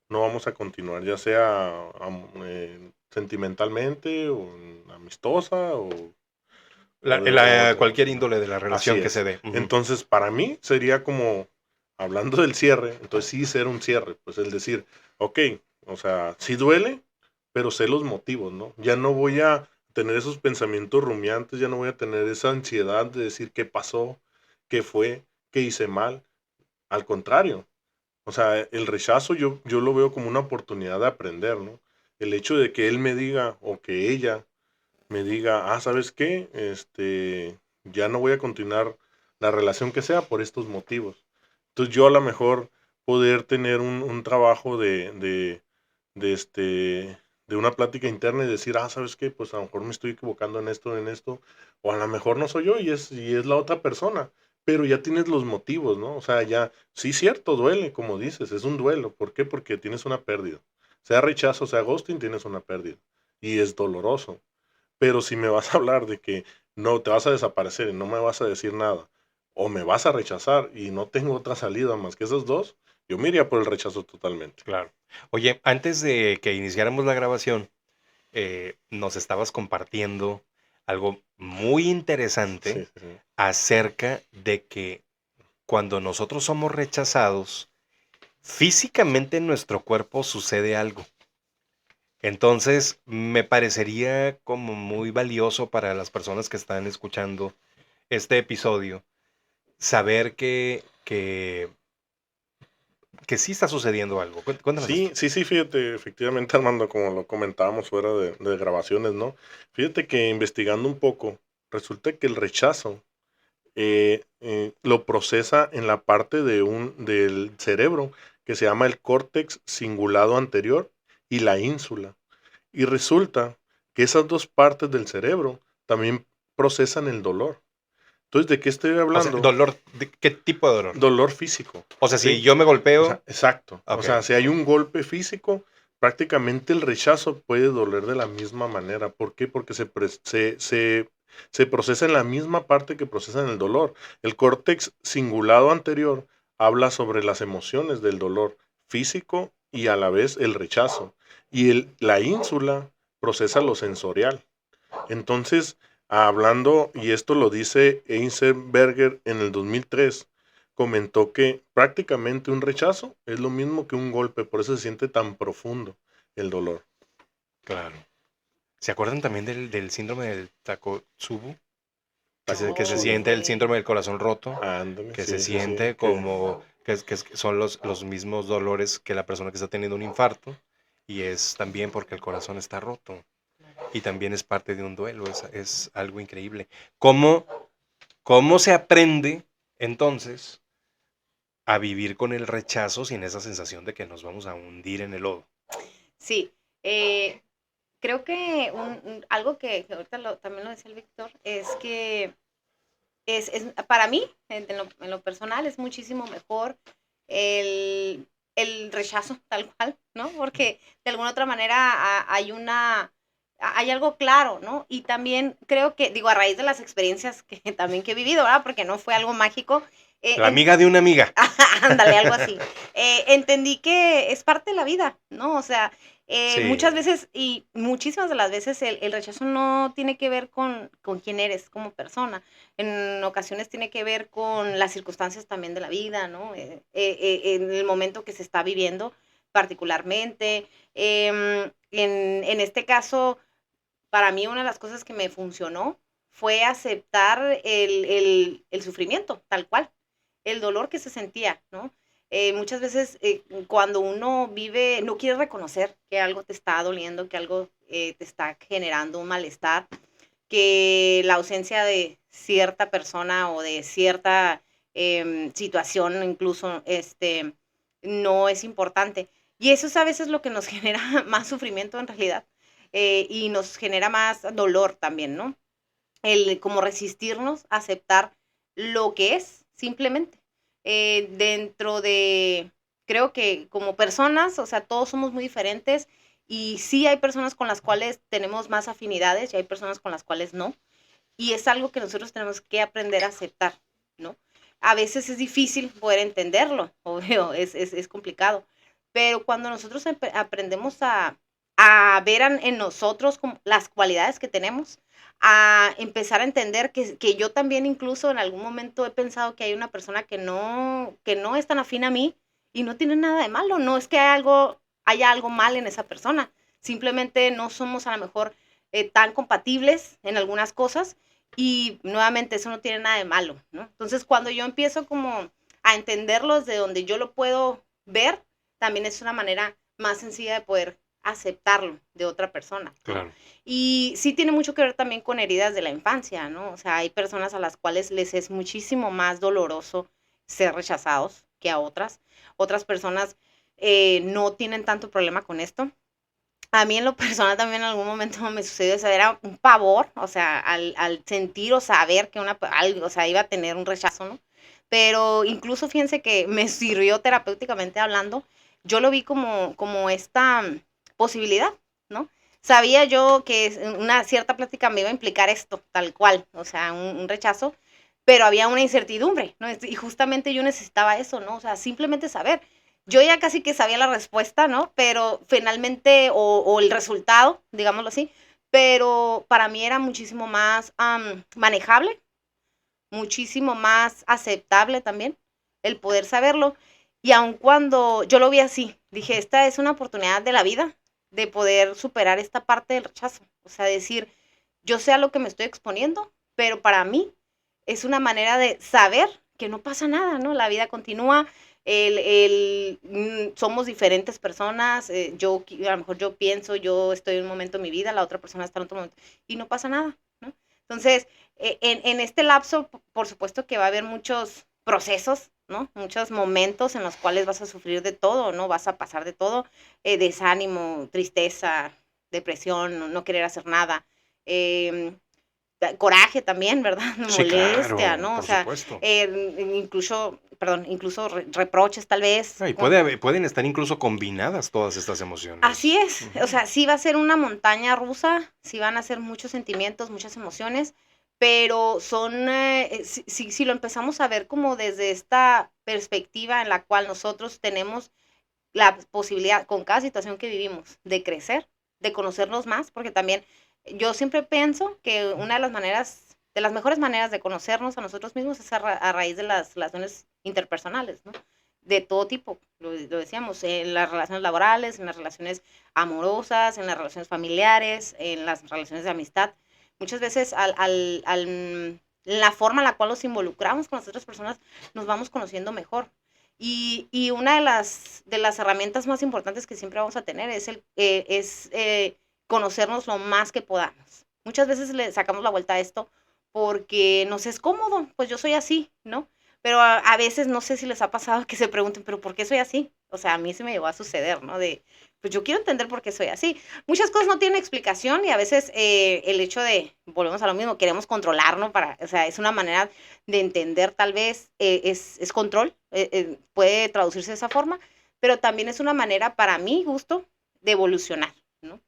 Speaker 3: no vamos a continuar, ya sea sentimentalmente o amistosa o de
Speaker 1: Cualquier
Speaker 3: otra.
Speaker 1: índole de la
Speaker 3: Así
Speaker 1: relación que se
Speaker 3: es.
Speaker 1: dé. Ujú.
Speaker 3: Entonces, para mí sería como, hablando del cierre, entonces sí ser un cierre, pues el decir, ok, o sea, sí duele, pero sé los motivos, ¿no? Ya no voy a tener esos pensamientos rumiantes, ya no voy a tener esa ansiedad de decir qué pasó, qué fue, qué hice mal. Al contrario, o sea, el rechazo yo lo veo como una oportunidad de aprender, ¿no? El hecho de que él me diga o que ella me diga, ¿sabes qué? Ya no voy a continuar la relación que sea por estos motivos. Entonces yo a lo mejor poder tener un trabajo de de una plática interna y decir, ¿sabes qué? Pues a lo mejor me estoy equivocando en esto, o a lo mejor no soy yo y es la otra persona, pero ya tienes los motivos, ¿no? O sea, ya, sí, cierto, duele, como dices, es un duelo. ¿Por qué? Porque tienes una pérdida. Sea rechazo, sea ghosting, tienes una pérdida. Y es doloroso. Pero si me vas a hablar de que no te vas a desaparecer y no me vas a decir nada, o me vas a rechazar y no tengo otra salida más que esas dos, yo me iría por el rechazo totalmente.
Speaker 1: Claro. Oye, antes de que iniciáramos la grabación, nos estabas compartiendo algo muy interesante
Speaker 3: Sí, sí, sí.
Speaker 1: acerca de que cuando nosotros somos rechazados, físicamente en nuestro cuerpo sucede algo. Entonces, me parecería como muy valioso para las personas que están escuchando este episodio saber que sí está sucediendo algo. Cuéntanos
Speaker 3: Sí,
Speaker 1: esto.
Speaker 3: sí, sí, fíjate, efectivamente, Armando, como lo comentábamos fuera de grabaciones, ¿no? Fíjate que investigando un poco, resulta que el rechazo lo procesa en la parte del cerebro que se llama el córtex cingulado anterior y la ínsula. Y resulta que esas dos partes del cerebro también procesan el dolor. Entonces, ¿de qué estoy
Speaker 1: O sea,
Speaker 3: hablando?
Speaker 1: dolor, ¿qué tipo de dolor?
Speaker 3: Dolor físico,
Speaker 1: O sea, si
Speaker 3: ¿sí?
Speaker 1: yo me
Speaker 3: O
Speaker 1: golpeo,
Speaker 3: sea, exacto. O
Speaker 1: ok,
Speaker 3: sea, si hay un golpe físico, prácticamente el rechazo puede doler de la misma manera. ¿Por qué? Porque se procesa en la misma parte que procesa en el dolor. El córtex cingulado anterior habla sobre las emociones del dolor físico y a la vez el rechazo. Y la ínsula procesa lo sensorial. Entonces, hablando, y esto lo dice Einzelberger en el 2003, comentó que prácticamente un rechazo es lo mismo que un golpe, por eso se siente tan profundo el dolor.
Speaker 1: claro. ¿Se acuerdan también del síndrome del Takotsubo? Que se
Speaker 3: Takotsubo.
Speaker 1: siente el
Speaker 2: Sí.
Speaker 1: síndrome del corazón roto,
Speaker 3: Ándale,
Speaker 1: que se
Speaker 3: sí, sí, sí.
Speaker 1: siente como que son los mismos dolores que la persona que está teniendo un infarto, y es también porque el corazón está roto. Y también es parte de un duelo, es algo increíble. ¿Cómo, cómo se aprende entonces a vivir con el rechazo sin esa sensación de que nos vamos a hundir en el lodo?
Speaker 2: Sí, creo que algo que ahorita también lo decía el Víctor, es que para mí, en lo personal, es muchísimo mejor el rechazo tal cual, ¿no? Porque de alguna otra manera hay algo claro, ¿no? Y también creo que, digo, a raíz de las experiencias que también que he vivido, ¿verdad? Porque no fue algo mágico.
Speaker 1: La amiga de una amiga.
Speaker 2: Ándale, algo así. Entendí que es parte de la vida, ¿no? O sea, muchas
Speaker 1: Sí,
Speaker 2: veces y muchísimas de las veces el rechazo no tiene que ver con quién eres como persona. En ocasiones tiene que ver con las circunstancias también de la vida, ¿no? En el momento que se está viviendo particularmente. En este caso, para mí una de las cosas que me funcionó fue aceptar el sufrimiento, tal cual, el dolor que se sentía, ¿no? Muchas veces cuando uno vive, no quiere reconocer que algo te está doliendo, que algo te está generando un malestar, que la ausencia de cierta persona o de cierta situación incluso no es importante. Y eso es a veces lo que nos genera más sufrimiento en realidad y nos genera más dolor también, ¿no? El como resistirnos a aceptar lo que es simplemente. Dentro de, creo que como personas, o sea, todos somos muy diferentes y sí hay personas con las cuales tenemos más afinidades y hay personas con las cuales no. Y es algo que nosotros tenemos que aprender a aceptar, ¿no? A veces es difícil poder entenderlo, obvio, es complicado, pero cuando nosotros aprendemos a ver en nosotros como las cualidades que tenemos, a empezar a entender que yo también incluso en algún momento he pensado que hay una persona que no es tan afín a mí y no tiene nada de malo, no es que haya algo mal en esa persona, simplemente no somos a lo mejor tan compatibles en algunas cosas y nuevamente eso no tiene nada de malo, ¿no? Entonces cuando yo empiezo como a entenderlos de donde yo lo puedo ver, también es una manera más sencilla de poder aceptarlo de otra persona, ¿no?
Speaker 1: claro.
Speaker 2: Y sí tiene mucho que ver también con heridas de la infancia, ¿no? O sea, hay personas a las cuales les es muchísimo más doloroso ser rechazados que a otras. Otras personas no tienen tanto problema con esto. A mí en lo personal también en algún momento me sucedió eso, era un pavor, o sea, al sentir o saber que o sea, iba a tener un rechazo, ¿no? Pero incluso fíjense que me sirvió terapéuticamente hablando, yo lo vi como esta posibilidad, ¿no? Sabía yo que una cierta plática me iba a implicar esto, tal cual, o sea, un rechazo, pero había una incertidumbre, ¿no? Y justamente yo necesitaba eso, ¿no? O sea, simplemente saber. Yo ya casi que sabía la respuesta, ¿no? Pero finalmente, o el resultado, digámoslo así, pero para mí era muchísimo más manejable, muchísimo más aceptable también el poder saberlo. Y aun cuando yo lo vi así, dije, esta es una oportunidad de la vida de poder superar esta parte del rechazo. O sea, decir, yo sé a lo que me estoy exponiendo, pero para mí es una manera de saber que no pasa nada, ¿no? La vida continúa, somos diferentes personas, a lo mejor yo pienso, yo estoy en un momento de mi vida, la otra persona está en otro momento, y no pasa nada, ¿no? Entonces, en este lapso, por supuesto que va a haber muchos procesos, ¿no? Muchos momentos en los cuales vas a sufrir de todo, ¿no? Vas a pasar de todo, desánimo, tristeza, depresión, no querer hacer nada, coraje también, ¿verdad?
Speaker 1: Sí,
Speaker 2: Molestia,
Speaker 1: claro,
Speaker 2: ¿no? O
Speaker 1: por
Speaker 2: sea,
Speaker 1: supuesto.
Speaker 2: incluso reproches tal vez.
Speaker 1: No, y pueden estar incluso combinadas todas estas emociones.
Speaker 2: Así es,
Speaker 1: Ujú.
Speaker 2: o sea, sí va a ser una montaña rusa, sí van a ser muchos sentimientos, muchas emociones, pero si lo empezamos a ver como desde esta perspectiva en la cual nosotros tenemos la posibilidad con cada situación que vivimos de crecer, de conocernos más, porque también yo siempre pienso que una de las mejores maneras de conocernos a nosotros mismos es a raíz de las relaciones interpersonales, ¿no? De todo tipo, lo decíamos, en las relaciones laborales, en las relaciones amorosas, en las relaciones familiares, en las relaciones de amistad. Muchas veces la forma en la cual nos involucramos con las otras personas nos vamos conociendo mejor. Y una de las herramientas más importantes que siempre vamos a tener es conocernos lo más que podamos. Muchas veces le sacamos la vuelta a esto porque nos es cómodo, pues yo soy así, ¿no? Pero a veces no sé si les ha pasado que se pregunten, pero ¿por qué soy así? O sea, a mí se me llegó a suceder, ¿no? Pues yo quiero entender por qué soy así. Muchas cosas no tienen explicación y a veces el hecho volvemos a lo mismo, queremos controlarnos o sea, es una manera de entender tal vez, es control, puede traducirse de esa forma, pero también es una manera para mi gusto de evolucionar, ¿no?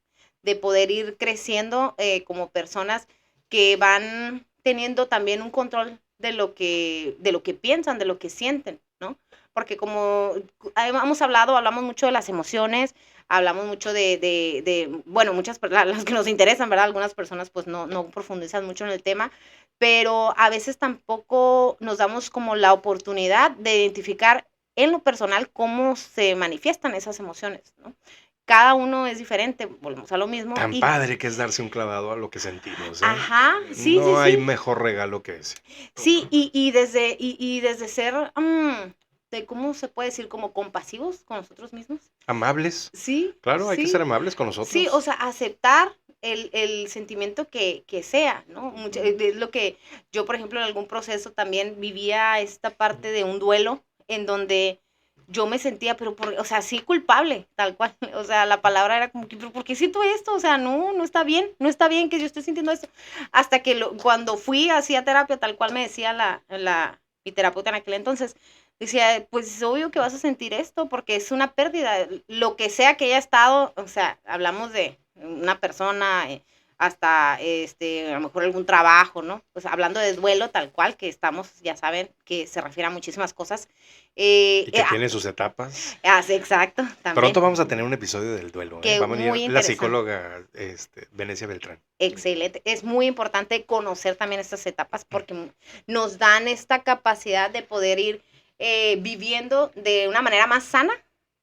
Speaker 2: De poder ir creciendo como personas que van teniendo también un control de lo que piensan, de lo que sienten, ¿no? Porque como hablamos mucho de las emociones, hablamos mucho bueno, las que nos interesan, ¿verdad? Algunas personas pues no profundizan mucho en el tema, pero a veces tampoco nos damos como la oportunidad de identificar en lo personal cómo se manifiestan esas emociones, ¿no? Cada uno es diferente, volvemos a lo mismo.
Speaker 1: Tan padre que es darse un clavado a lo que sentimos, ¿eh?
Speaker 2: Ajá, sí,
Speaker 1: No hay
Speaker 2: sí.
Speaker 1: mejor regalo que ese.
Speaker 2: Sí, y desde ser, ¿cómo se puede decir? Como compasivos con nosotros mismos.
Speaker 1: Amables.
Speaker 2: Sí,
Speaker 1: Claro, hay que ser
Speaker 2: sí.
Speaker 1: amables con
Speaker 2: Sí,
Speaker 1: nosotros.
Speaker 2: o sea, aceptar el sentimiento que sea, ¿no? Es lo que yo, por ejemplo, en algún proceso también vivía esta parte de un duelo en donde yo me sentía, o sea, sí culpable, tal cual. O sea, la palabra era como que, pero ¿por qué siento esto? O sea, no está bien, no está bien que yo esté sintiendo esto. Hasta que cuando fui hacia terapia, tal cual me decía mi terapeuta en aquel entonces, decía, pues es obvio que vas a sentir esto porque es una pérdida, lo que sea que haya estado, o sea, hablamos de una persona, hasta a lo mejor algún trabajo, ¿no? Pues hablando de duelo tal cual, que estamos, ya saben, que se refiere a muchísimas cosas.
Speaker 1: Y que tiene sus etapas.
Speaker 2: Sí, exacto, también.
Speaker 1: Pronto vamos a tener un episodio del duelo, ¿eh?
Speaker 2: Que
Speaker 1: Va a venir
Speaker 2: muy
Speaker 1: la
Speaker 2: interesante.
Speaker 1: psicóloga Venecia Beltrán.
Speaker 2: Excelente. Es muy importante conocer también estas etapas porque nos dan esta capacidad de poder ir viviendo de una manera más sana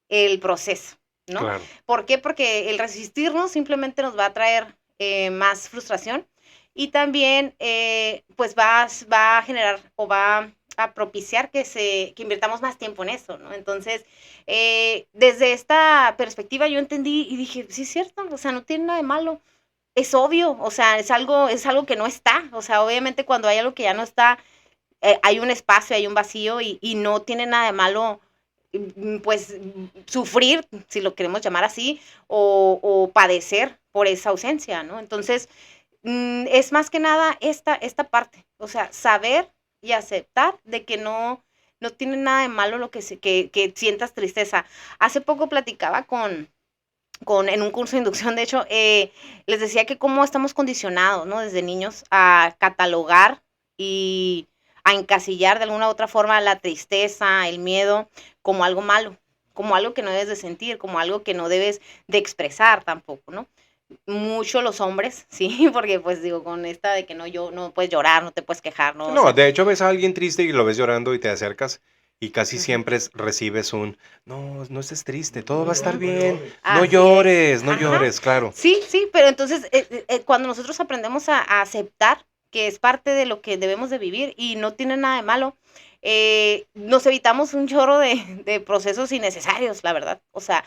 Speaker 2: el proceso, ¿no?
Speaker 1: Claro.
Speaker 2: ¿Por qué? Porque el resistirnos simplemente nos va a traer más frustración y también pues va a generar o va a propiciar que invirtamos más tiempo en eso, ¿no? Entonces, desde esta perspectiva yo entendí y dije, sí es cierto, o sea, no tiene nada de malo. Es obvio, o sea, es algo que no está, o sea, obviamente cuando hay algo que ya no está, hay un espacio, hay un vacío y no tiene nada de malo, pues, sufrir, si lo queremos llamar así, o padecer por esa ausencia, ¿no? Entonces, es más que nada esta parte, o sea, saber y aceptar de que no tiene nada de malo lo que sientas tristeza. Hace poco platicaba en un curso de inducción, de hecho, les decía que cómo estamos condicionados, ¿no? Desde niños a catalogar y a encasillar de alguna u otra forma la tristeza, el miedo, como algo malo, como algo que no debes de sentir, como algo que no debes de expresar tampoco, ¿no? Mucho los hombres, sí, porque pues digo, con esta de que no puedes llorar, no te puedes quejar, ¿no? O
Speaker 1: No,
Speaker 2: sea,
Speaker 1: de hecho ves a alguien triste y lo ves llorando y te acercas. y casi
Speaker 2: Ujú.
Speaker 1: siempre recibes no, no estés triste, todo va a estar
Speaker 3: No
Speaker 1: bien,
Speaker 3: llores.
Speaker 1: no
Speaker 2: Así es.
Speaker 1: llores, no
Speaker 2: Ajá.
Speaker 1: llores, claro.
Speaker 2: Sí, sí, pero entonces cuando nosotros aprendemos a aceptar que es parte de lo que debemos de vivir y no tiene nada de malo, nos evitamos un chorro de procesos innecesarios, la verdad. O sea,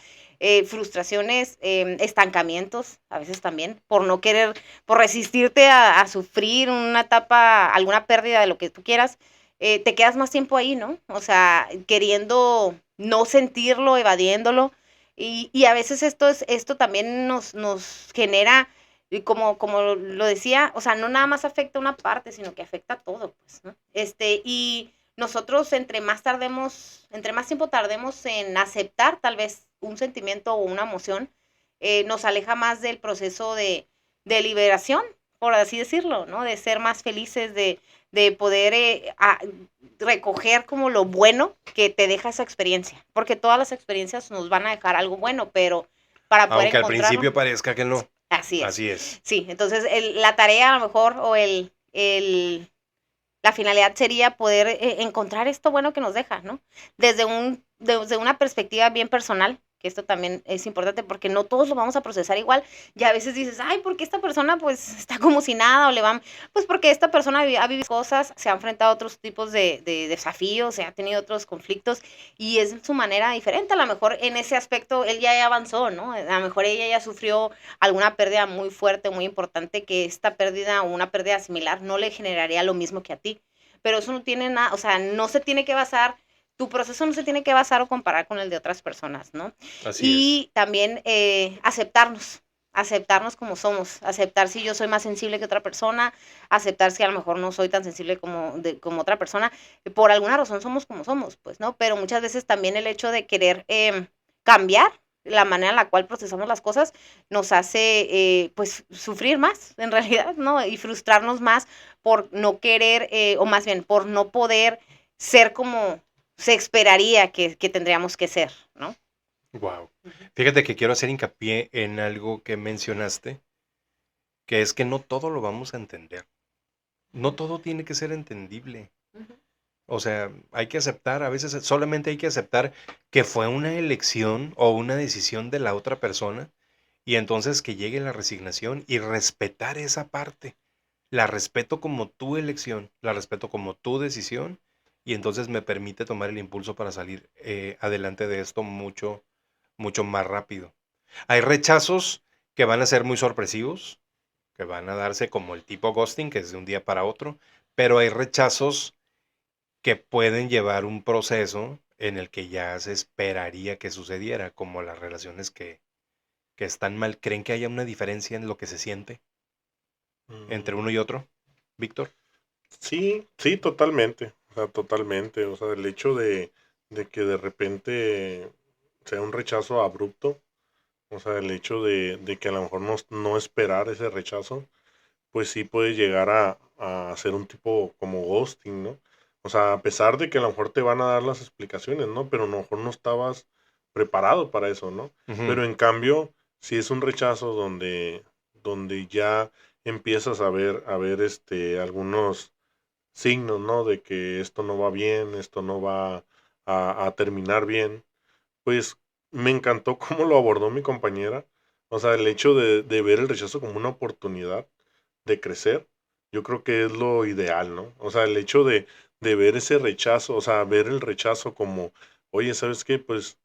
Speaker 2: frustraciones, estancamientos, a veces también, por no querer, por resistirte a sufrir una etapa, alguna pérdida de lo que tú quieras, te quedas más tiempo ahí, ¿no? O sea, queriendo no sentirlo, evadiéndolo. Y a veces esto también nos genera, y como lo decía, o sea, no nada más afecta una parte, sino que afecta a todo, pues, ¿no? Y nosotros entre más tiempo tardemos en aceptar tal vez un sentimiento o una emoción, nos aleja más del proceso de liberación, por así decirlo, ¿no? De ser más felices, de poder recoger como lo bueno que te deja esa experiencia, porque todas las experiencias nos van a dejar algo bueno, pero para poder
Speaker 1: Aunque al
Speaker 2: encontrarlo,
Speaker 1: principio parezca que no,
Speaker 2: así es.
Speaker 1: así es.
Speaker 2: Sí, entonces la tarea a lo mejor o la finalidad sería poder encontrar esto bueno que nos deja, ¿no? Desde una perspectiva bien personal, que esto también es importante porque no todos lo vamos a procesar igual. Y a veces dices, ay, ¿por qué esta persona pues está como si nada? O le van, pues porque esta persona ha vivido cosas, se ha enfrentado a otros tipos de desafíos, se ha tenido otros conflictos y es su manera diferente. A lo mejor en ese aspecto él ya avanzó, ¿no? A lo mejor ella ya sufrió alguna pérdida muy fuerte, muy importante, que esta pérdida o una pérdida similar no le generaría lo mismo que a ti. Pero eso no tiene nada, o sea, no se tiene que basar, tu proceso no se tiene que basar o comparar con el de otras personas, ¿no?
Speaker 1: Así es.
Speaker 2: Y también aceptarnos como somos, aceptar si yo soy más sensible que otra persona, aceptar si a lo mejor no soy tan sensible como otra persona, por alguna razón somos como somos, pues, ¿no? Pero muchas veces también el hecho de querer cambiar la manera en la cual procesamos las cosas nos hace, pues, sufrir más, en realidad, ¿no? Y frustrarnos más por no querer, o más bien, por no poder ser como se esperaría que tendríamos que ser, ¿no?
Speaker 1: Wow.
Speaker 2: Ujú.
Speaker 1: Fíjate que quiero hacer hincapié en algo que mencionaste, que es que no todo lo vamos a entender. No todo tiene que ser entendible.
Speaker 2: Ujú.
Speaker 1: O sea, hay que aceptar, a veces solamente hay que aceptar que fue una elección o una decisión de la otra persona y entonces que llegue la resignación y respetar esa parte. La respeto como tu elección, la respeto como tu decisión y entonces me permite tomar el impulso para salir adelante de esto mucho, mucho más rápido. Hay rechazos que van a ser muy sorpresivos, que van a darse como el tipo ghosting, que es de un día para otro, pero hay rechazos que pueden llevar un proceso en el que ya se esperaría que sucediera, como las relaciones que están mal. ¿Creen que haya una diferencia en lo que se siente entre uno y otro, Víctor?
Speaker 3: Sí, sí, totalmente. O sea, totalmente. O sea, el hecho de que de repente sea un rechazo abrupto, o sea, el hecho de que a lo mejor no esperar ese rechazo, pues sí puede llegar a ser un tipo como ghosting, ¿no? O sea, a pesar de que a lo mejor te van a dar las explicaciones, ¿no? Pero a lo mejor no estabas preparado para eso, ¿no?
Speaker 1: Ujú.
Speaker 3: Pero en cambio, si es un rechazo donde ya empiezas a ver algunos signos, ¿no? De que esto no va bien, esto no va a terminar bien, pues me encantó cómo lo abordó mi compañera. O sea, el hecho de ver el rechazo como una oportunidad de crecer, yo creo que es lo ideal, ¿no? O sea, el hecho de ver ese rechazo, o sea, ver el rechazo como, oye, ¿sabes qué? Pues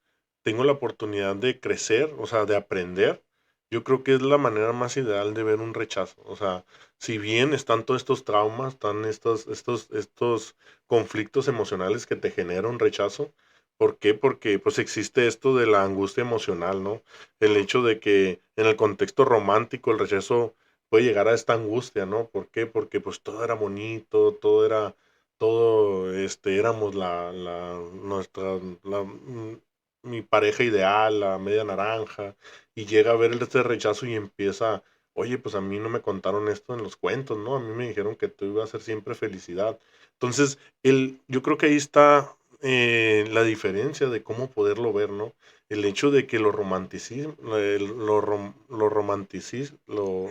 Speaker 3: tengo la oportunidad de crecer, o sea, de aprender. Yo creo que es la manera más ideal de ver un rechazo. O sea, si bien están todos estos traumas, están estos conflictos emocionales que te genera un rechazo, ¿por qué? Porque pues existe esto de la angustia emocional, ¿no? El hecho de que en el contexto romántico el rechazo puede llegar a esta angustia, ¿no? ¿Por qué? Porque pues todo era bonito, éramos mi pareja ideal, la media naranja, y llega a ver este rechazo y empieza, oye, pues a mí no me contaron esto en los cuentos, ¿no? A mí me dijeron que tú ibas a ser siempre felicidad. Entonces, yo creo que ahí está la diferencia de cómo poderlo ver, ¿no? El hecho de que lo romanticismo,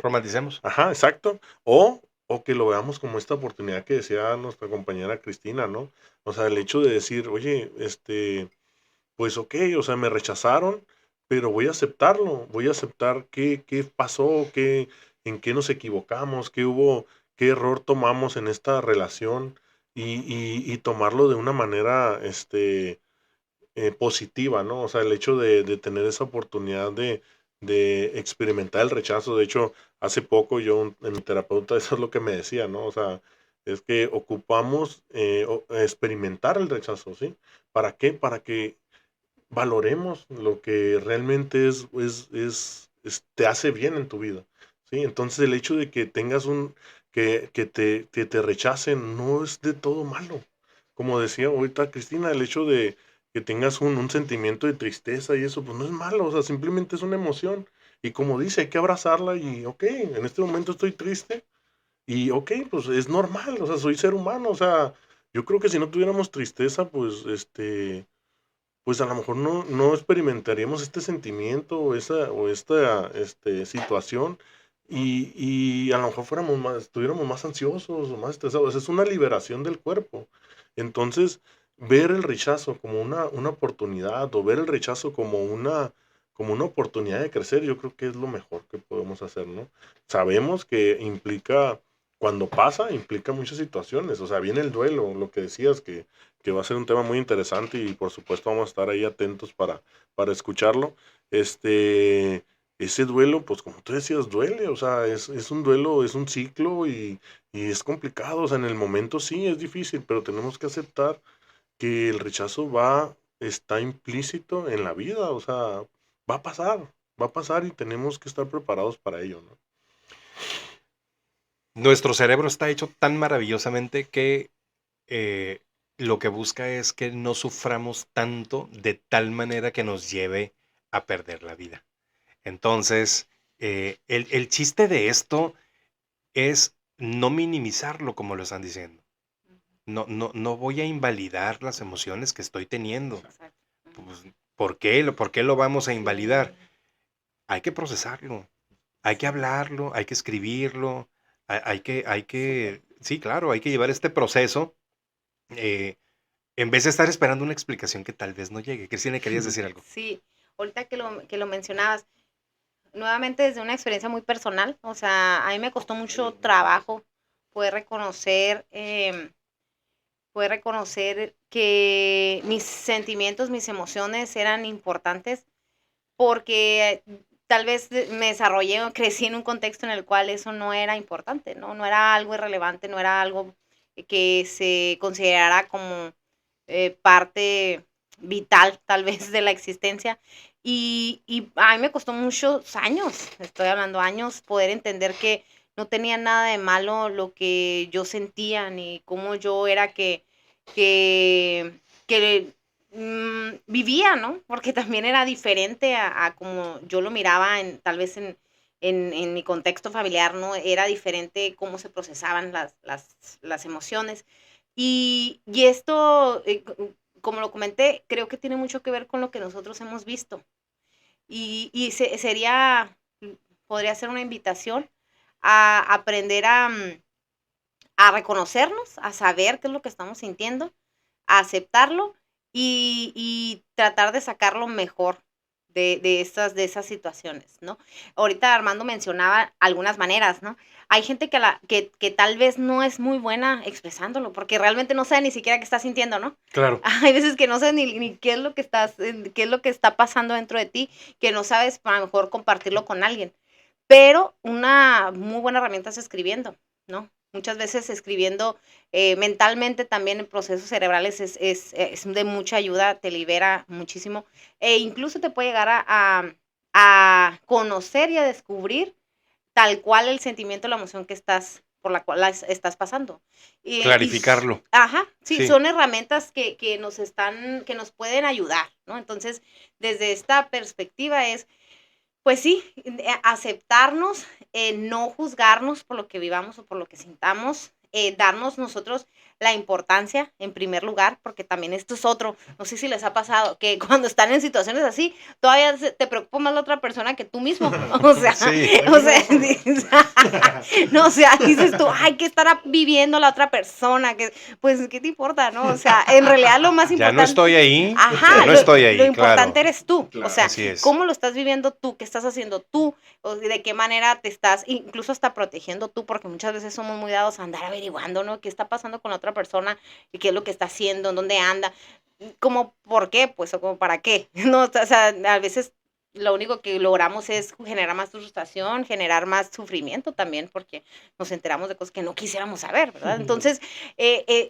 Speaker 1: Romanticemos.
Speaker 3: ajá, exacto. O o que lo veamos como esta oportunidad que decía nuestra compañera Cristina, ¿no? O sea, el hecho de decir, oye, pues ok, o sea, me rechazaron, pero voy a aceptarlo, voy a aceptar qué pasó, en qué nos equivocamos, qué hubo, qué error tomamos en esta relación y tomarlo de una manera, positiva, ¿no? O sea, el hecho de tener esa oportunidad de experimentar el rechazo. De hecho, hace poco en mi terapeuta, eso es lo que me decía, ¿no? O sea, es que ocupamos experimentar el rechazo, ¿sí? ¿Para qué? Para que valoremos lo que realmente te hace bien en tu vida, ¿sí? Entonces el hecho de que tengas que te rechacen no es de todo malo. Como decía ahorita Cristina, el hecho de que tengas un sentimiento de tristeza y eso, pues no es malo, o sea, simplemente es una emoción. Y como dice, hay que abrazarla y, ok, en este momento estoy triste y, ok, pues es normal, o sea, soy ser humano, o sea, yo creo que si no tuviéramos tristeza, pues a lo mejor no experimentaríamos este sentimiento o esta situación y a lo mejor estuviéramos más ansiosos o más estresados. Es una liberación del cuerpo. Entonces, ver el rechazo como una oportunidad o ver el rechazo como una oportunidad de crecer, yo creo que es lo mejor que podemos hacer, ¿no? Sabemos que cuando pasa, implica muchas situaciones. O sea, viene el duelo, lo que decías, que va a ser un tema muy interesante y por supuesto vamos a estar ahí atentos para escucharlo. Ese duelo, pues como tú decías, duele, o sea, es un duelo, es un ciclo y es complicado, o sea, en el momento sí es difícil, pero tenemos que aceptar que el rechazo está implícito en la vida, o sea, va a pasar y tenemos que estar preparados para ello, ¿no?
Speaker 1: Nuestro cerebro está hecho tan maravillosamente que eh, lo que busca es que no suframos tanto de tal manera que nos lleve a perder la vida. Entonces, el chiste de esto es no minimizarlo como lo están diciendo. No voy a invalidar las emociones que estoy teniendo.
Speaker 2: Exacto.
Speaker 1: Pues, ¿por qué lo vamos a invalidar?
Speaker 2: Sí.
Speaker 1: Hay que procesarlo, hay que hablarlo, hay que escribirlo, sí, claro, hay que llevar este proceso eh, en vez de estar esperando una explicación que tal vez no llegue. Cristina, ¿querías decir algo?
Speaker 2: Sí, ahorita que lo mencionabas, nuevamente desde una experiencia muy personal, o sea, a mí me costó mucho trabajo poder reconocer que mis sentimientos, mis emociones eran importantes porque tal vez me desarrollé o crecí en un contexto en el cual eso no era importante, ¿no? No era algo irrelevante, no era algo que se considerara como parte vital tal vez de la existencia. Y a mí me costó muchos años, estoy hablando años, poder entender que no tenía nada de malo lo que yo sentía, ni cómo yo era que vivía, ¿no? Porque también era diferente a como yo lo miraba tal vez en mi contexto familiar, ¿no? Era diferente cómo se procesaban las emociones. Y esto, como lo comenté, creo que tiene mucho que ver con lo que nosotros hemos visto. Podría ser una invitación a aprender a reconocernos, a saber qué es lo que estamos sintiendo, a aceptarlo y tratar de sacar lo mejor de esas situaciones, ¿no? Ahorita Armando mencionaba algunas maneras, ¿no? Hay gente que tal vez no es muy buena expresándolo, porque realmente no sabe ni siquiera qué está sintiendo, ¿no?
Speaker 1: Claro.
Speaker 2: Hay veces que no sabes ni qué es lo que qué es lo que está pasando dentro de ti, que no sabes a lo mejor compartirlo con alguien. Pero una muy buena herramienta es escribiendo, ¿no? Muchas veces escribiendo mentalmente también en procesos cerebrales es de mucha ayuda, te libera muchísimo e incluso te puede llegar a conocer y a descubrir tal cual el sentimiento, la emoción por la cual estás pasando.
Speaker 1: Clarificarlo.
Speaker 2: Ajá, sí,
Speaker 1: Sí.
Speaker 2: son herramientas que nos pueden ayudar, ¿no? Entonces, desde esta perspectiva pues sí, aceptarnos, no juzgarnos por lo que vivamos o por lo que sintamos, darnos nosotros la importancia en primer lugar, porque también esto es otro, no sé si les ha pasado, que cuando están en situaciones así, todavía te preocupa más la otra persona que tú mismo, o sea,
Speaker 1: Sí.
Speaker 2: o sea, no, o sea, dices tú, ay, ¿qué estará viviendo la otra persona? Que, pues, ¿qué te importa, no? O sea, en realidad lo más
Speaker 1: Ya no
Speaker 2: importante,
Speaker 1: estoy ahí,
Speaker 2: ajá,
Speaker 1: ya no estoy
Speaker 2: lo
Speaker 1: ahí,
Speaker 2: importante
Speaker 1: claro.
Speaker 2: eres tú, o sea,
Speaker 1: Así es.
Speaker 2: cómo lo estás viviendo tú, qué estás haciendo tú, o de qué manera te estás, incluso hasta protegiendo tú, porque muchas veces somos muy dados a andar averiguando, ¿no? ¿Qué está pasando con la otra persona? ¿Y qué es lo que está haciendo? ¿En dónde anda? ¿Cómo, por qué? Pues, o como para qué, ¿no? O sea, a veces lo único que logramos es generar más frustración, generar más sufrimiento también, porque nos enteramos de cosas que no quisiéramos saber, ¿verdad? Entonces,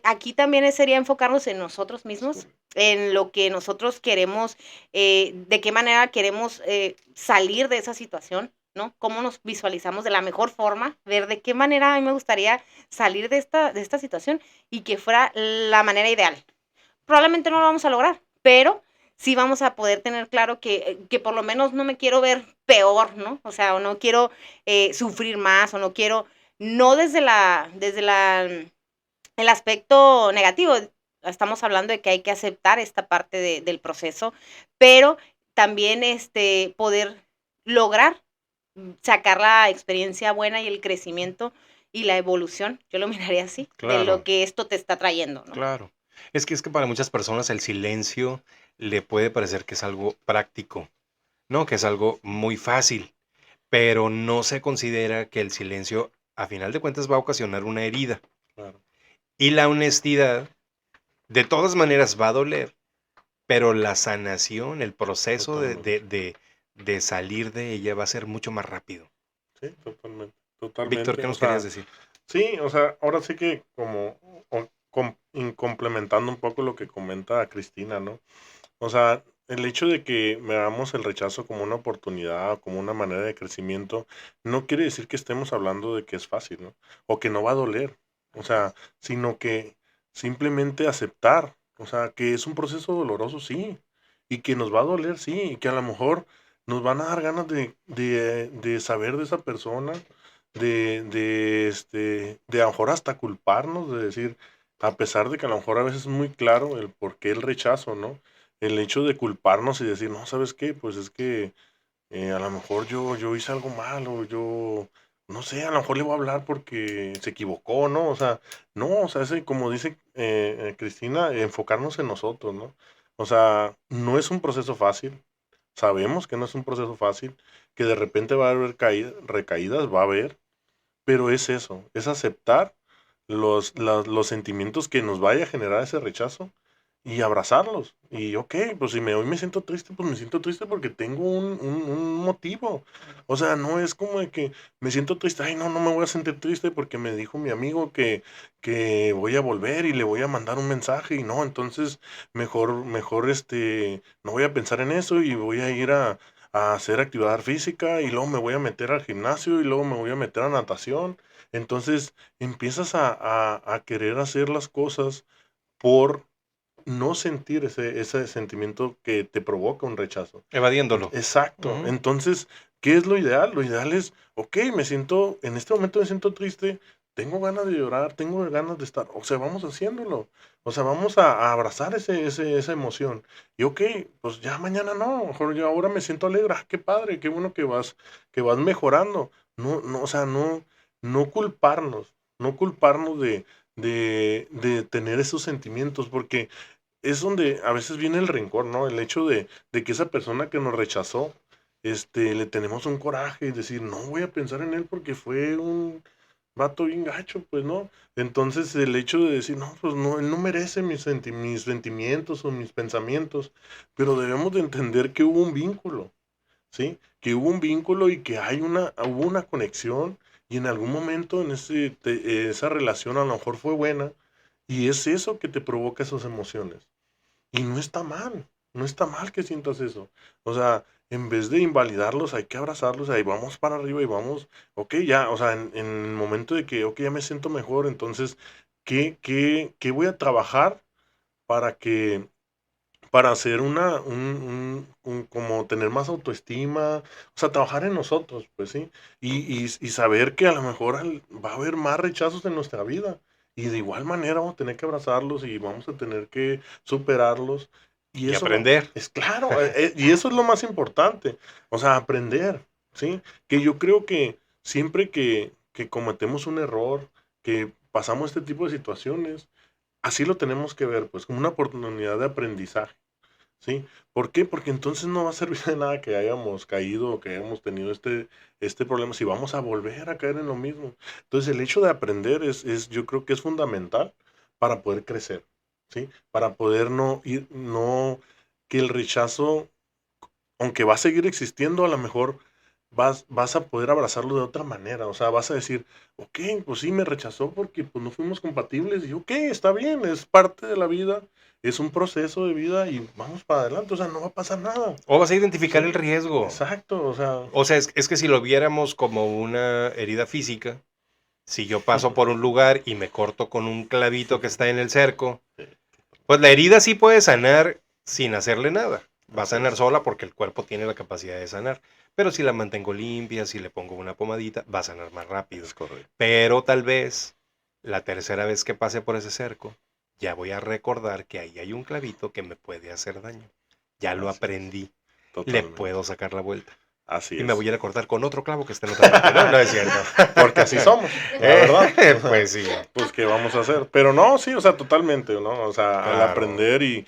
Speaker 2: aquí también sería enfocarnos en nosotros mismos, en lo que nosotros queremos, de qué manera queremos salir de esa situación, ¿no? Cómo nos visualizamos de la mejor forma, ver de qué manera a mí me gustaría salir de esta situación y que fuera la manera ideal. Probablemente no lo vamos a lograr, pero sí vamos a poder tener claro que por lo menos no me quiero ver peor, ¿no? O sea, o no quiero sufrir más, o no quiero, no el aspecto negativo. Estamos hablando de que hay que aceptar esta parte del proceso, pero también poder lograr sacar la experiencia buena y el crecimiento y la evolución, yo lo miraría así, de lo
Speaker 1: Claro,
Speaker 2: que esto te está trayendo, ¿no?
Speaker 1: claro. Es que para muchas personas el silencio le puede parecer que es algo práctico, ¿no? Que es algo muy fácil, pero no se considera que el silencio, a final de cuentas, va a ocasionar una herida.
Speaker 3: Claro,
Speaker 1: Y la honestidad, de todas maneras, va a doler, pero la sanación, el proceso
Speaker 3: totalmente.
Speaker 1: de salir de ella va a ser mucho más rápido.
Speaker 3: Sí, totalmente.
Speaker 1: Víctor,
Speaker 3: Totalmente.
Speaker 1: ¿qué
Speaker 3: O
Speaker 1: nos querías
Speaker 3: sea,
Speaker 1: decir?
Speaker 3: sí, o sea, ahora sí que como complementando un poco lo que comenta Cristina, ¿no? O sea, el hecho de que veamos el rechazo como una oportunidad, como una manera de crecimiento, no quiere decir que estemos hablando de que es fácil, ¿no? O que no va a doler. O sea, sino que simplemente aceptar, o sea, que es un proceso doloroso, sí, y que nos va a doler, sí, y que a lo mejor nos van a dar ganas de saber de esa persona, de a lo mejor hasta culparnos, de decir, a pesar de que a lo mejor a veces es muy claro el por qué el rechazo, ¿no? El hecho de culparnos y decir, no, ¿sabes qué? Pues es que a lo mejor yo hice algo malo, yo, no sé, a lo mejor le voy a hablar porque se equivocó, ¿no? O sea, no, o sea, ese, como dice Cristina, enfocarnos en nosotros, ¿no? O sea, no es un proceso fácil, sabemos que no es un proceso fácil, que de repente va a haber recaídas, va a haber, pero es eso, es aceptar los sentimientos que nos vaya a generar ese rechazo y abrazarlos. Y ok, pues si hoy me siento triste, pues me siento triste porque tengo un motivo. O sea, no es como de que me siento triste, ay, no, no me voy a sentir triste porque me dijo mi amigo que voy a volver y le voy a mandar un mensaje y no, entonces mejor no voy a pensar en eso y voy a ir a hacer actividad física y luego me voy a meter al gimnasio y luego me voy a meter a natación. Entonces empiezas a querer hacer las cosas por no sentir ese sentimiento que te provoca un rechazo.
Speaker 1: Evadiéndolo.
Speaker 3: Exacto.
Speaker 1: Ujú.
Speaker 3: Entonces, ¿qué es lo ideal? Lo ideal es, ok, en este momento me siento triste, tengo ganas de llorar, tengo ganas de estar, o sea, vamos haciéndolo. O sea, vamos a abrazar esa emoción. Y ok, pues ya mañana no, a lo mejor yo ahora me siento alegre, ah, qué padre, qué bueno que vas mejorando. No, no, o sea, no culparnos, no culparnos de tener esos sentimientos, porque es donde a veces viene el rencor, ¿no? El hecho de que esa persona que nos rechazó, le tenemos un coraje y decir, no voy a pensar en él porque fue un vato bien gacho, pues, ¿no? Entonces el hecho de decir, no, pues no, él no merece mis sentimientos o mis pensamientos, pero debemos de entender que hubo un vínculo, ¿sí? Que hubo un vínculo y que hubo una conexión y en algún momento esa relación a lo mejor fue buena y es eso que te provoca esas emociones. Y no está mal, no está mal que sientas eso. O sea, en vez de invalidarlos, hay que abrazarlos, ahí vamos para arriba y vamos, ok, ya, o sea, en el momento de que, ok, ya me siento mejor, entonces, ¿qué voy a trabajar para para hacer como tener más autoestima, o sea, trabajar en nosotros, pues sí, y saber que a lo mejor va a haber más rechazos en nuestra vida y de igual manera vamos a tener que abrazarlos y vamos a tener que superarlos. Y
Speaker 1: Y
Speaker 3: eso
Speaker 1: aprender.
Speaker 3: es claro, y eso es lo más importante, o sea, aprender, ¿sí? Que yo creo que siempre que cometemos un error, que pasamos este tipo de situaciones, así lo tenemos que ver, pues como una oportunidad de aprendizaje. ¿Sí? ¿Por qué? Porque entonces no va a servir de nada que hayamos caído o que hayamos tenido este problema si vamos a volver a caer en lo mismo. Entonces el hecho de aprender yo creo que es fundamental para poder crecer, ¿sí? Para poder no, que el rechazo, aunque va a seguir existiendo, a lo mejor vas a poder abrazarlo de otra manera. O sea, vas a decir, ok, pues sí, me rechazó porque pues no fuimos compatibles. Y ok, está bien, es parte de la vida, es un proceso de vida y vamos para adelante. O sea, no va a pasar nada.
Speaker 1: O vas a identificar
Speaker 3: Sí,
Speaker 1: el riesgo.
Speaker 3: exacto, o sea,
Speaker 1: O sea, es que si lo viéramos como una herida física, si yo paso por un lugar y me corto con un clavito que está en el cerco, pues la herida sí puede sanar sin hacerle nada. Va a
Speaker 3: así
Speaker 1: sanar
Speaker 3: es,
Speaker 1: sola porque el cuerpo tiene la capacidad de sanar. Pero si la mantengo limpia, si le pongo una pomadita, va a sanar más rápido.
Speaker 3: es correcto.
Speaker 1: Pero tal vez la tercera vez que pase por ese cerco, ya voy a recordar que ahí hay un clavito que me puede hacer daño. Ya lo
Speaker 3: Así es,
Speaker 1: aprendí. Le
Speaker 3: totalmente.
Speaker 1: puedo sacar la vuelta.
Speaker 3: Así
Speaker 1: Y me
Speaker 3: es.
Speaker 1: voy a ir a cortar con otro clavo que está en otra parte. No, no es cierto.
Speaker 3: Porque así somos, la verdad. O sea,
Speaker 1: Pues sí,
Speaker 3: pues qué vamos a hacer. Pero no, sí, o sea, totalmente, ¿no? O sea, al
Speaker 1: claro.
Speaker 3: aprender y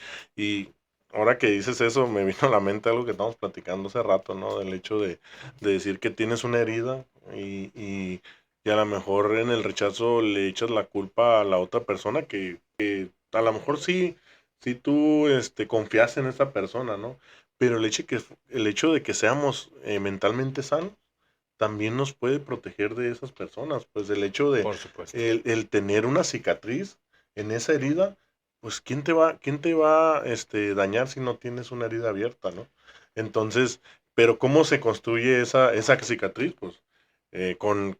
Speaker 3: ahora que dices eso, me vino a la mente algo que estábamos platicando hace rato, ¿no? Del hecho de decir que tienes una herida y a lo mejor en el rechazo le echas la culpa a la otra persona que a lo mejor sí tú confías en esa persona, ¿no? Pero el hecho de que seamos mentalmente sanos también nos puede proteger de esas personas. Pues el hecho de
Speaker 1: Por supuesto.
Speaker 3: el tener una cicatriz en esa herida, pues ¿quién te va dañar si no tienes una herida abierta, ¿no? Entonces, pero ¿cómo se construye esa cicatriz? Pues con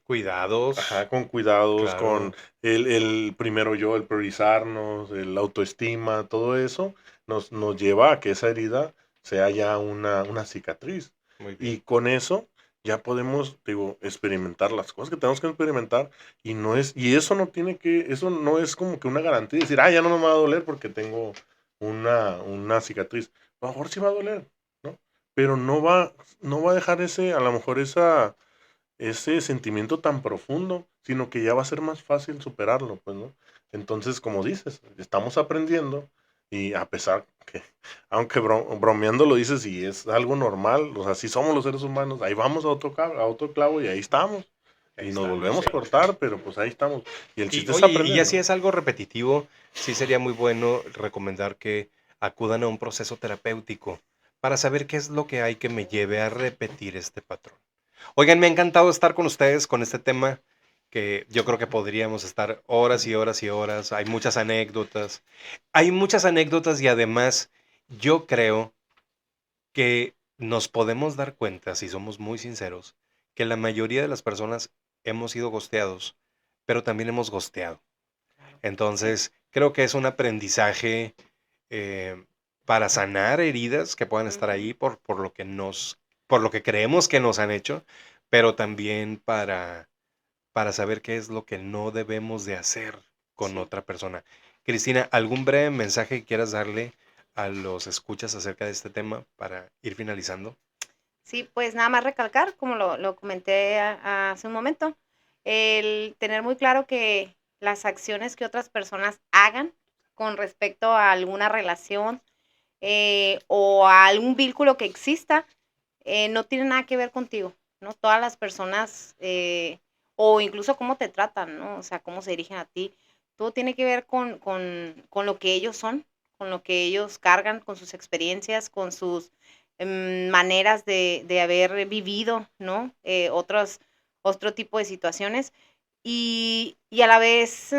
Speaker 1: Cuidados,
Speaker 3: ajá, con cuidados, con
Speaker 1: claro.
Speaker 3: el primero yo, el priorizarnos, el autoestima, todo eso nos lleva a que esa herida sea ya una cicatriz.
Speaker 1: Muy bien.
Speaker 3: Y con eso ya podemos, digo, experimentar las cosas que tenemos que experimentar y eso no es como que una garantía, decir, ya no me va a doler porque tengo una cicatriz. A lo mejor sí va a doler, ¿no? Pero no va a dejar a lo mejor ese sentimiento tan profundo, sino que ya va a ser más fácil superarlo, pues, ¿no? Entonces, como dices, estamos aprendiendo y a pesar que, aunque bromeando lo dices y es algo normal, o sea, así somos los seres humanos, ahí vamos a otro clavo y ahí estamos.
Speaker 1: Ahí
Speaker 3: Y nos
Speaker 1: estamos,
Speaker 3: volvemos
Speaker 1: sí.
Speaker 3: a cortar, pero pues ahí estamos. Y el
Speaker 1: Y
Speaker 3: chiste es
Speaker 1: oye, y
Speaker 3: aprender,
Speaker 1: ya si
Speaker 3: ¿no?
Speaker 1: es algo repetitivo, sí sería muy bueno recomendar que acudan a un proceso terapéutico para saber qué es lo que hay que me lleve a repetir este patrón. Oigan, me ha encantado estar con ustedes con este tema que yo creo que podríamos estar horas y horas y horas. Hay muchas anécdotas. Hay muchas anécdotas y además yo creo que nos podemos dar cuenta, si somos muy sinceros, que la mayoría de las personas hemos sido gosteados, pero también hemos gosteado. Entonces, creo que es un aprendizaje eh, para sanar heridas que puedan estar ahí por lo que creemos que nos han hecho, pero también para saber qué es lo que no debemos de hacer con
Speaker 2: Sí.
Speaker 1: otra persona. Cristina, ¿algún breve mensaje que quieras darle a los escuchas acerca de este tema para ir finalizando?
Speaker 2: Sí, pues nada más recalcar, como lo comenté hace un momento, el tener muy claro que las acciones que otras personas hagan con respecto a alguna relación o a algún vínculo que exista, no tiene nada que ver contigo, ¿no? Todas las personas, o incluso cómo te tratan, ¿no? O sea, cómo se dirigen a ti, todo tiene que ver con lo que ellos son, con lo que ellos cargan, con sus experiencias, con sus maneras de haber vivido, ¿no? Otro tipo de situaciones. Y a la vez,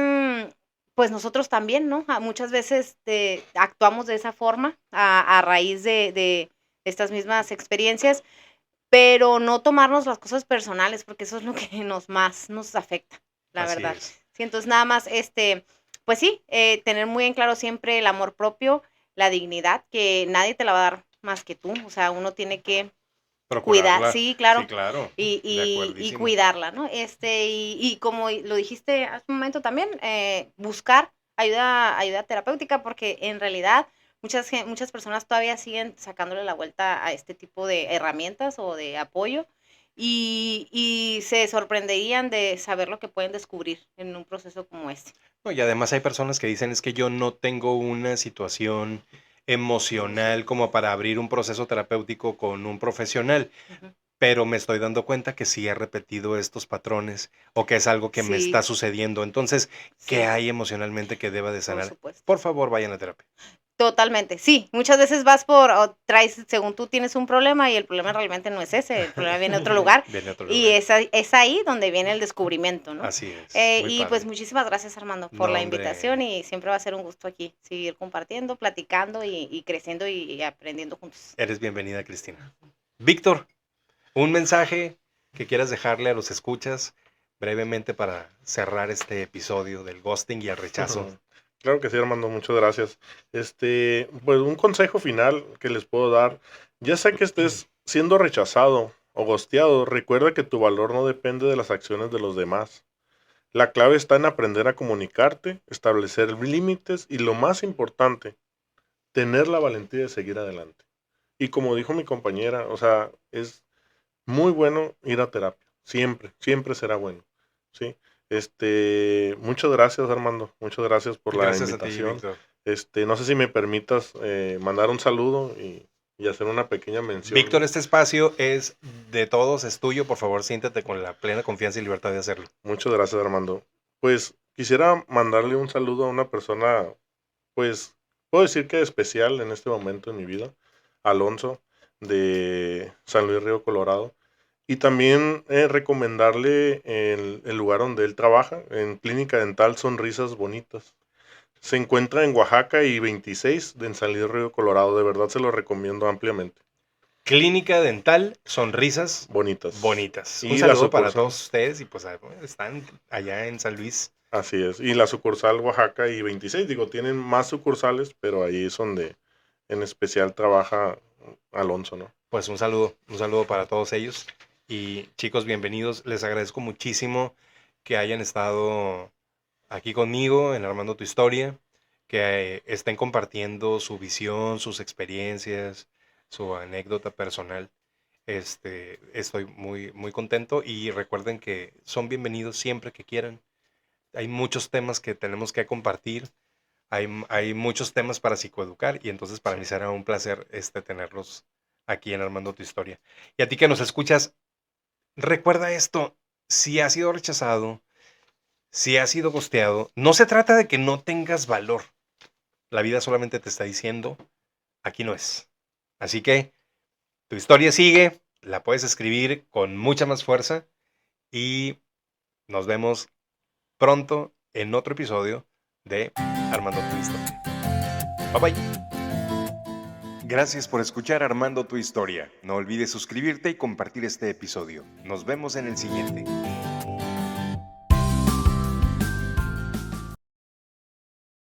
Speaker 2: pues nosotros también, ¿no? Muchas veces actuamos de esa forma a raíz de estas mismas experiencias, pero no tomarnos las cosas personales, porque eso es lo que más nos afecta, la
Speaker 1: Así
Speaker 2: verdad.
Speaker 1: es.
Speaker 2: Sí, entonces nada más, pues sí, tener muy en claro siempre el amor propio, la dignidad, que nadie te la va a dar más que tú, o sea, uno tiene que
Speaker 1: Procurarla.
Speaker 2: Sí, claro.
Speaker 1: Sí, claro.
Speaker 2: Y,
Speaker 1: De
Speaker 2: y
Speaker 1: acuerdísimo.
Speaker 2: cuidarla, ¿no? Y como lo dijiste hace un momento también, buscar ayuda terapéutica, porque en realidad muchas personas todavía siguen sacándole la vuelta a este tipo de herramientas o de apoyo y se sorprenderían de saber lo que pueden descubrir en un proceso como este.
Speaker 1: No, y además hay personas que dicen es que yo no tengo una situación emocional como para abrir un proceso terapéutico con un profesional,
Speaker 2: Ujú.
Speaker 1: pero me estoy dando cuenta que sí he repetido estos patrones o que es algo que me
Speaker 2: Sí,
Speaker 1: está sucediendo. Entonces, ¿qué
Speaker 2: sí,
Speaker 1: hay emocionalmente que deba de
Speaker 2: por
Speaker 1: sanar?
Speaker 2: supuesto.
Speaker 1: Por favor, vayan a terapia.
Speaker 2: Totalmente, sí. Muchas veces traes, según tú tienes un problema y el problema realmente no es ese, el problema viene de otro lugar
Speaker 1: Viene a otro
Speaker 2: y
Speaker 1: lugar.
Speaker 2: es ahí donde viene el descubrimiento, ¿no?
Speaker 1: Así es. Muy
Speaker 2: Y pues
Speaker 1: padre.
Speaker 2: muchísimas gracias, Armando, por
Speaker 1: No,
Speaker 2: la
Speaker 1: hombre.
Speaker 2: invitación y siempre va a ser un gusto aquí seguir compartiendo, platicando y creciendo y aprendiendo juntos.
Speaker 1: Eres bienvenida, Cristina. Víctor, un mensaje que quieras dejarle a los escuchas brevemente para cerrar este episodio del ghosting y el rechazo.
Speaker 3: Claro que sí, Armando, muchas gracias. Pues un consejo final que les puedo dar, ya sea que estés siendo rechazado o gosteado, recuerda que tu valor no depende de las acciones de los demás. La clave está en aprender a comunicarte, establecer límites y lo más importante, tener la valentía de seguir adelante. Y como dijo mi compañera, o sea, es muy bueno ir a terapia. Siempre, siempre será bueno. ¿Sí? Muchas gracias, Armando. Muchas gracias por la
Speaker 1: Gracias a ti,
Speaker 3: invitación.
Speaker 1: Víctor.
Speaker 3: No sé si me permitas mandar un saludo y hacer una pequeña mención.
Speaker 1: Víctor, este espacio es de todos, es tuyo. Por favor, siéntate con la plena confianza y libertad de hacerlo.
Speaker 3: Muchas gracias, Armando. Pues quisiera mandarle un saludo a una persona, pues, puedo decir que especial en este momento en mi vida, Alonso, de San Luis Río Colorado. Y también recomendarle el lugar donde él trabaja, en Clínica Dental Sonrisas Bonitas. Se encuentra en Oaxaca y 26 de San Luis Río Colorado. De verdad se lo recomiendo ampliamente.
Speaker 1: Clínica Dental Sonrisas
Speaker 3: Bonitas.
Speaker 1: Bonitas. Un
Speaker 3: Y la
Speaker 1: saludo para
Speaker 3: sucursal,
Speaker 1: todos ustedes y pues están allá en San Luis.
Speaker 3: así es. Y la sucursal Oaxaca y 26. Digo, tienen más sucursales, pero ahí es donde en especial trabaja Alonso, ¿no?
Speaker 1: Pues un saludo para todos ellos. Y chicos, bienvenidos. Les agradezco muchísimo que hayan estado aquí conmigo en Armando tu Historia, que estén compartiendo su visión, sus experiencias, su anécdota personal. Estoy muy, muy contento y recuerden que son bienvenidos siempre que quieran. Hay muchos temas que tenemos que compartir, hay muchos temas para psicoeducar y entonces para mí será un placer tenerlos aquí en Armando tu Historia. Y a ti que nos escuchas, recuerda esto, si has sido rechazado, si has sido gosteado, no se trata de que no tengas valor. La vida solamente te está diciendo, aquí no es. Así que tu historia sigue, la puedes escribir con mucha más fuerza y nos vemos pronto en otro episodio de Armando tu Historia. Bye bye. Gracias por escuchar Armando tu Historia. No olvides suscribirte y compartir este episodio. Nos vemos en el siguiente.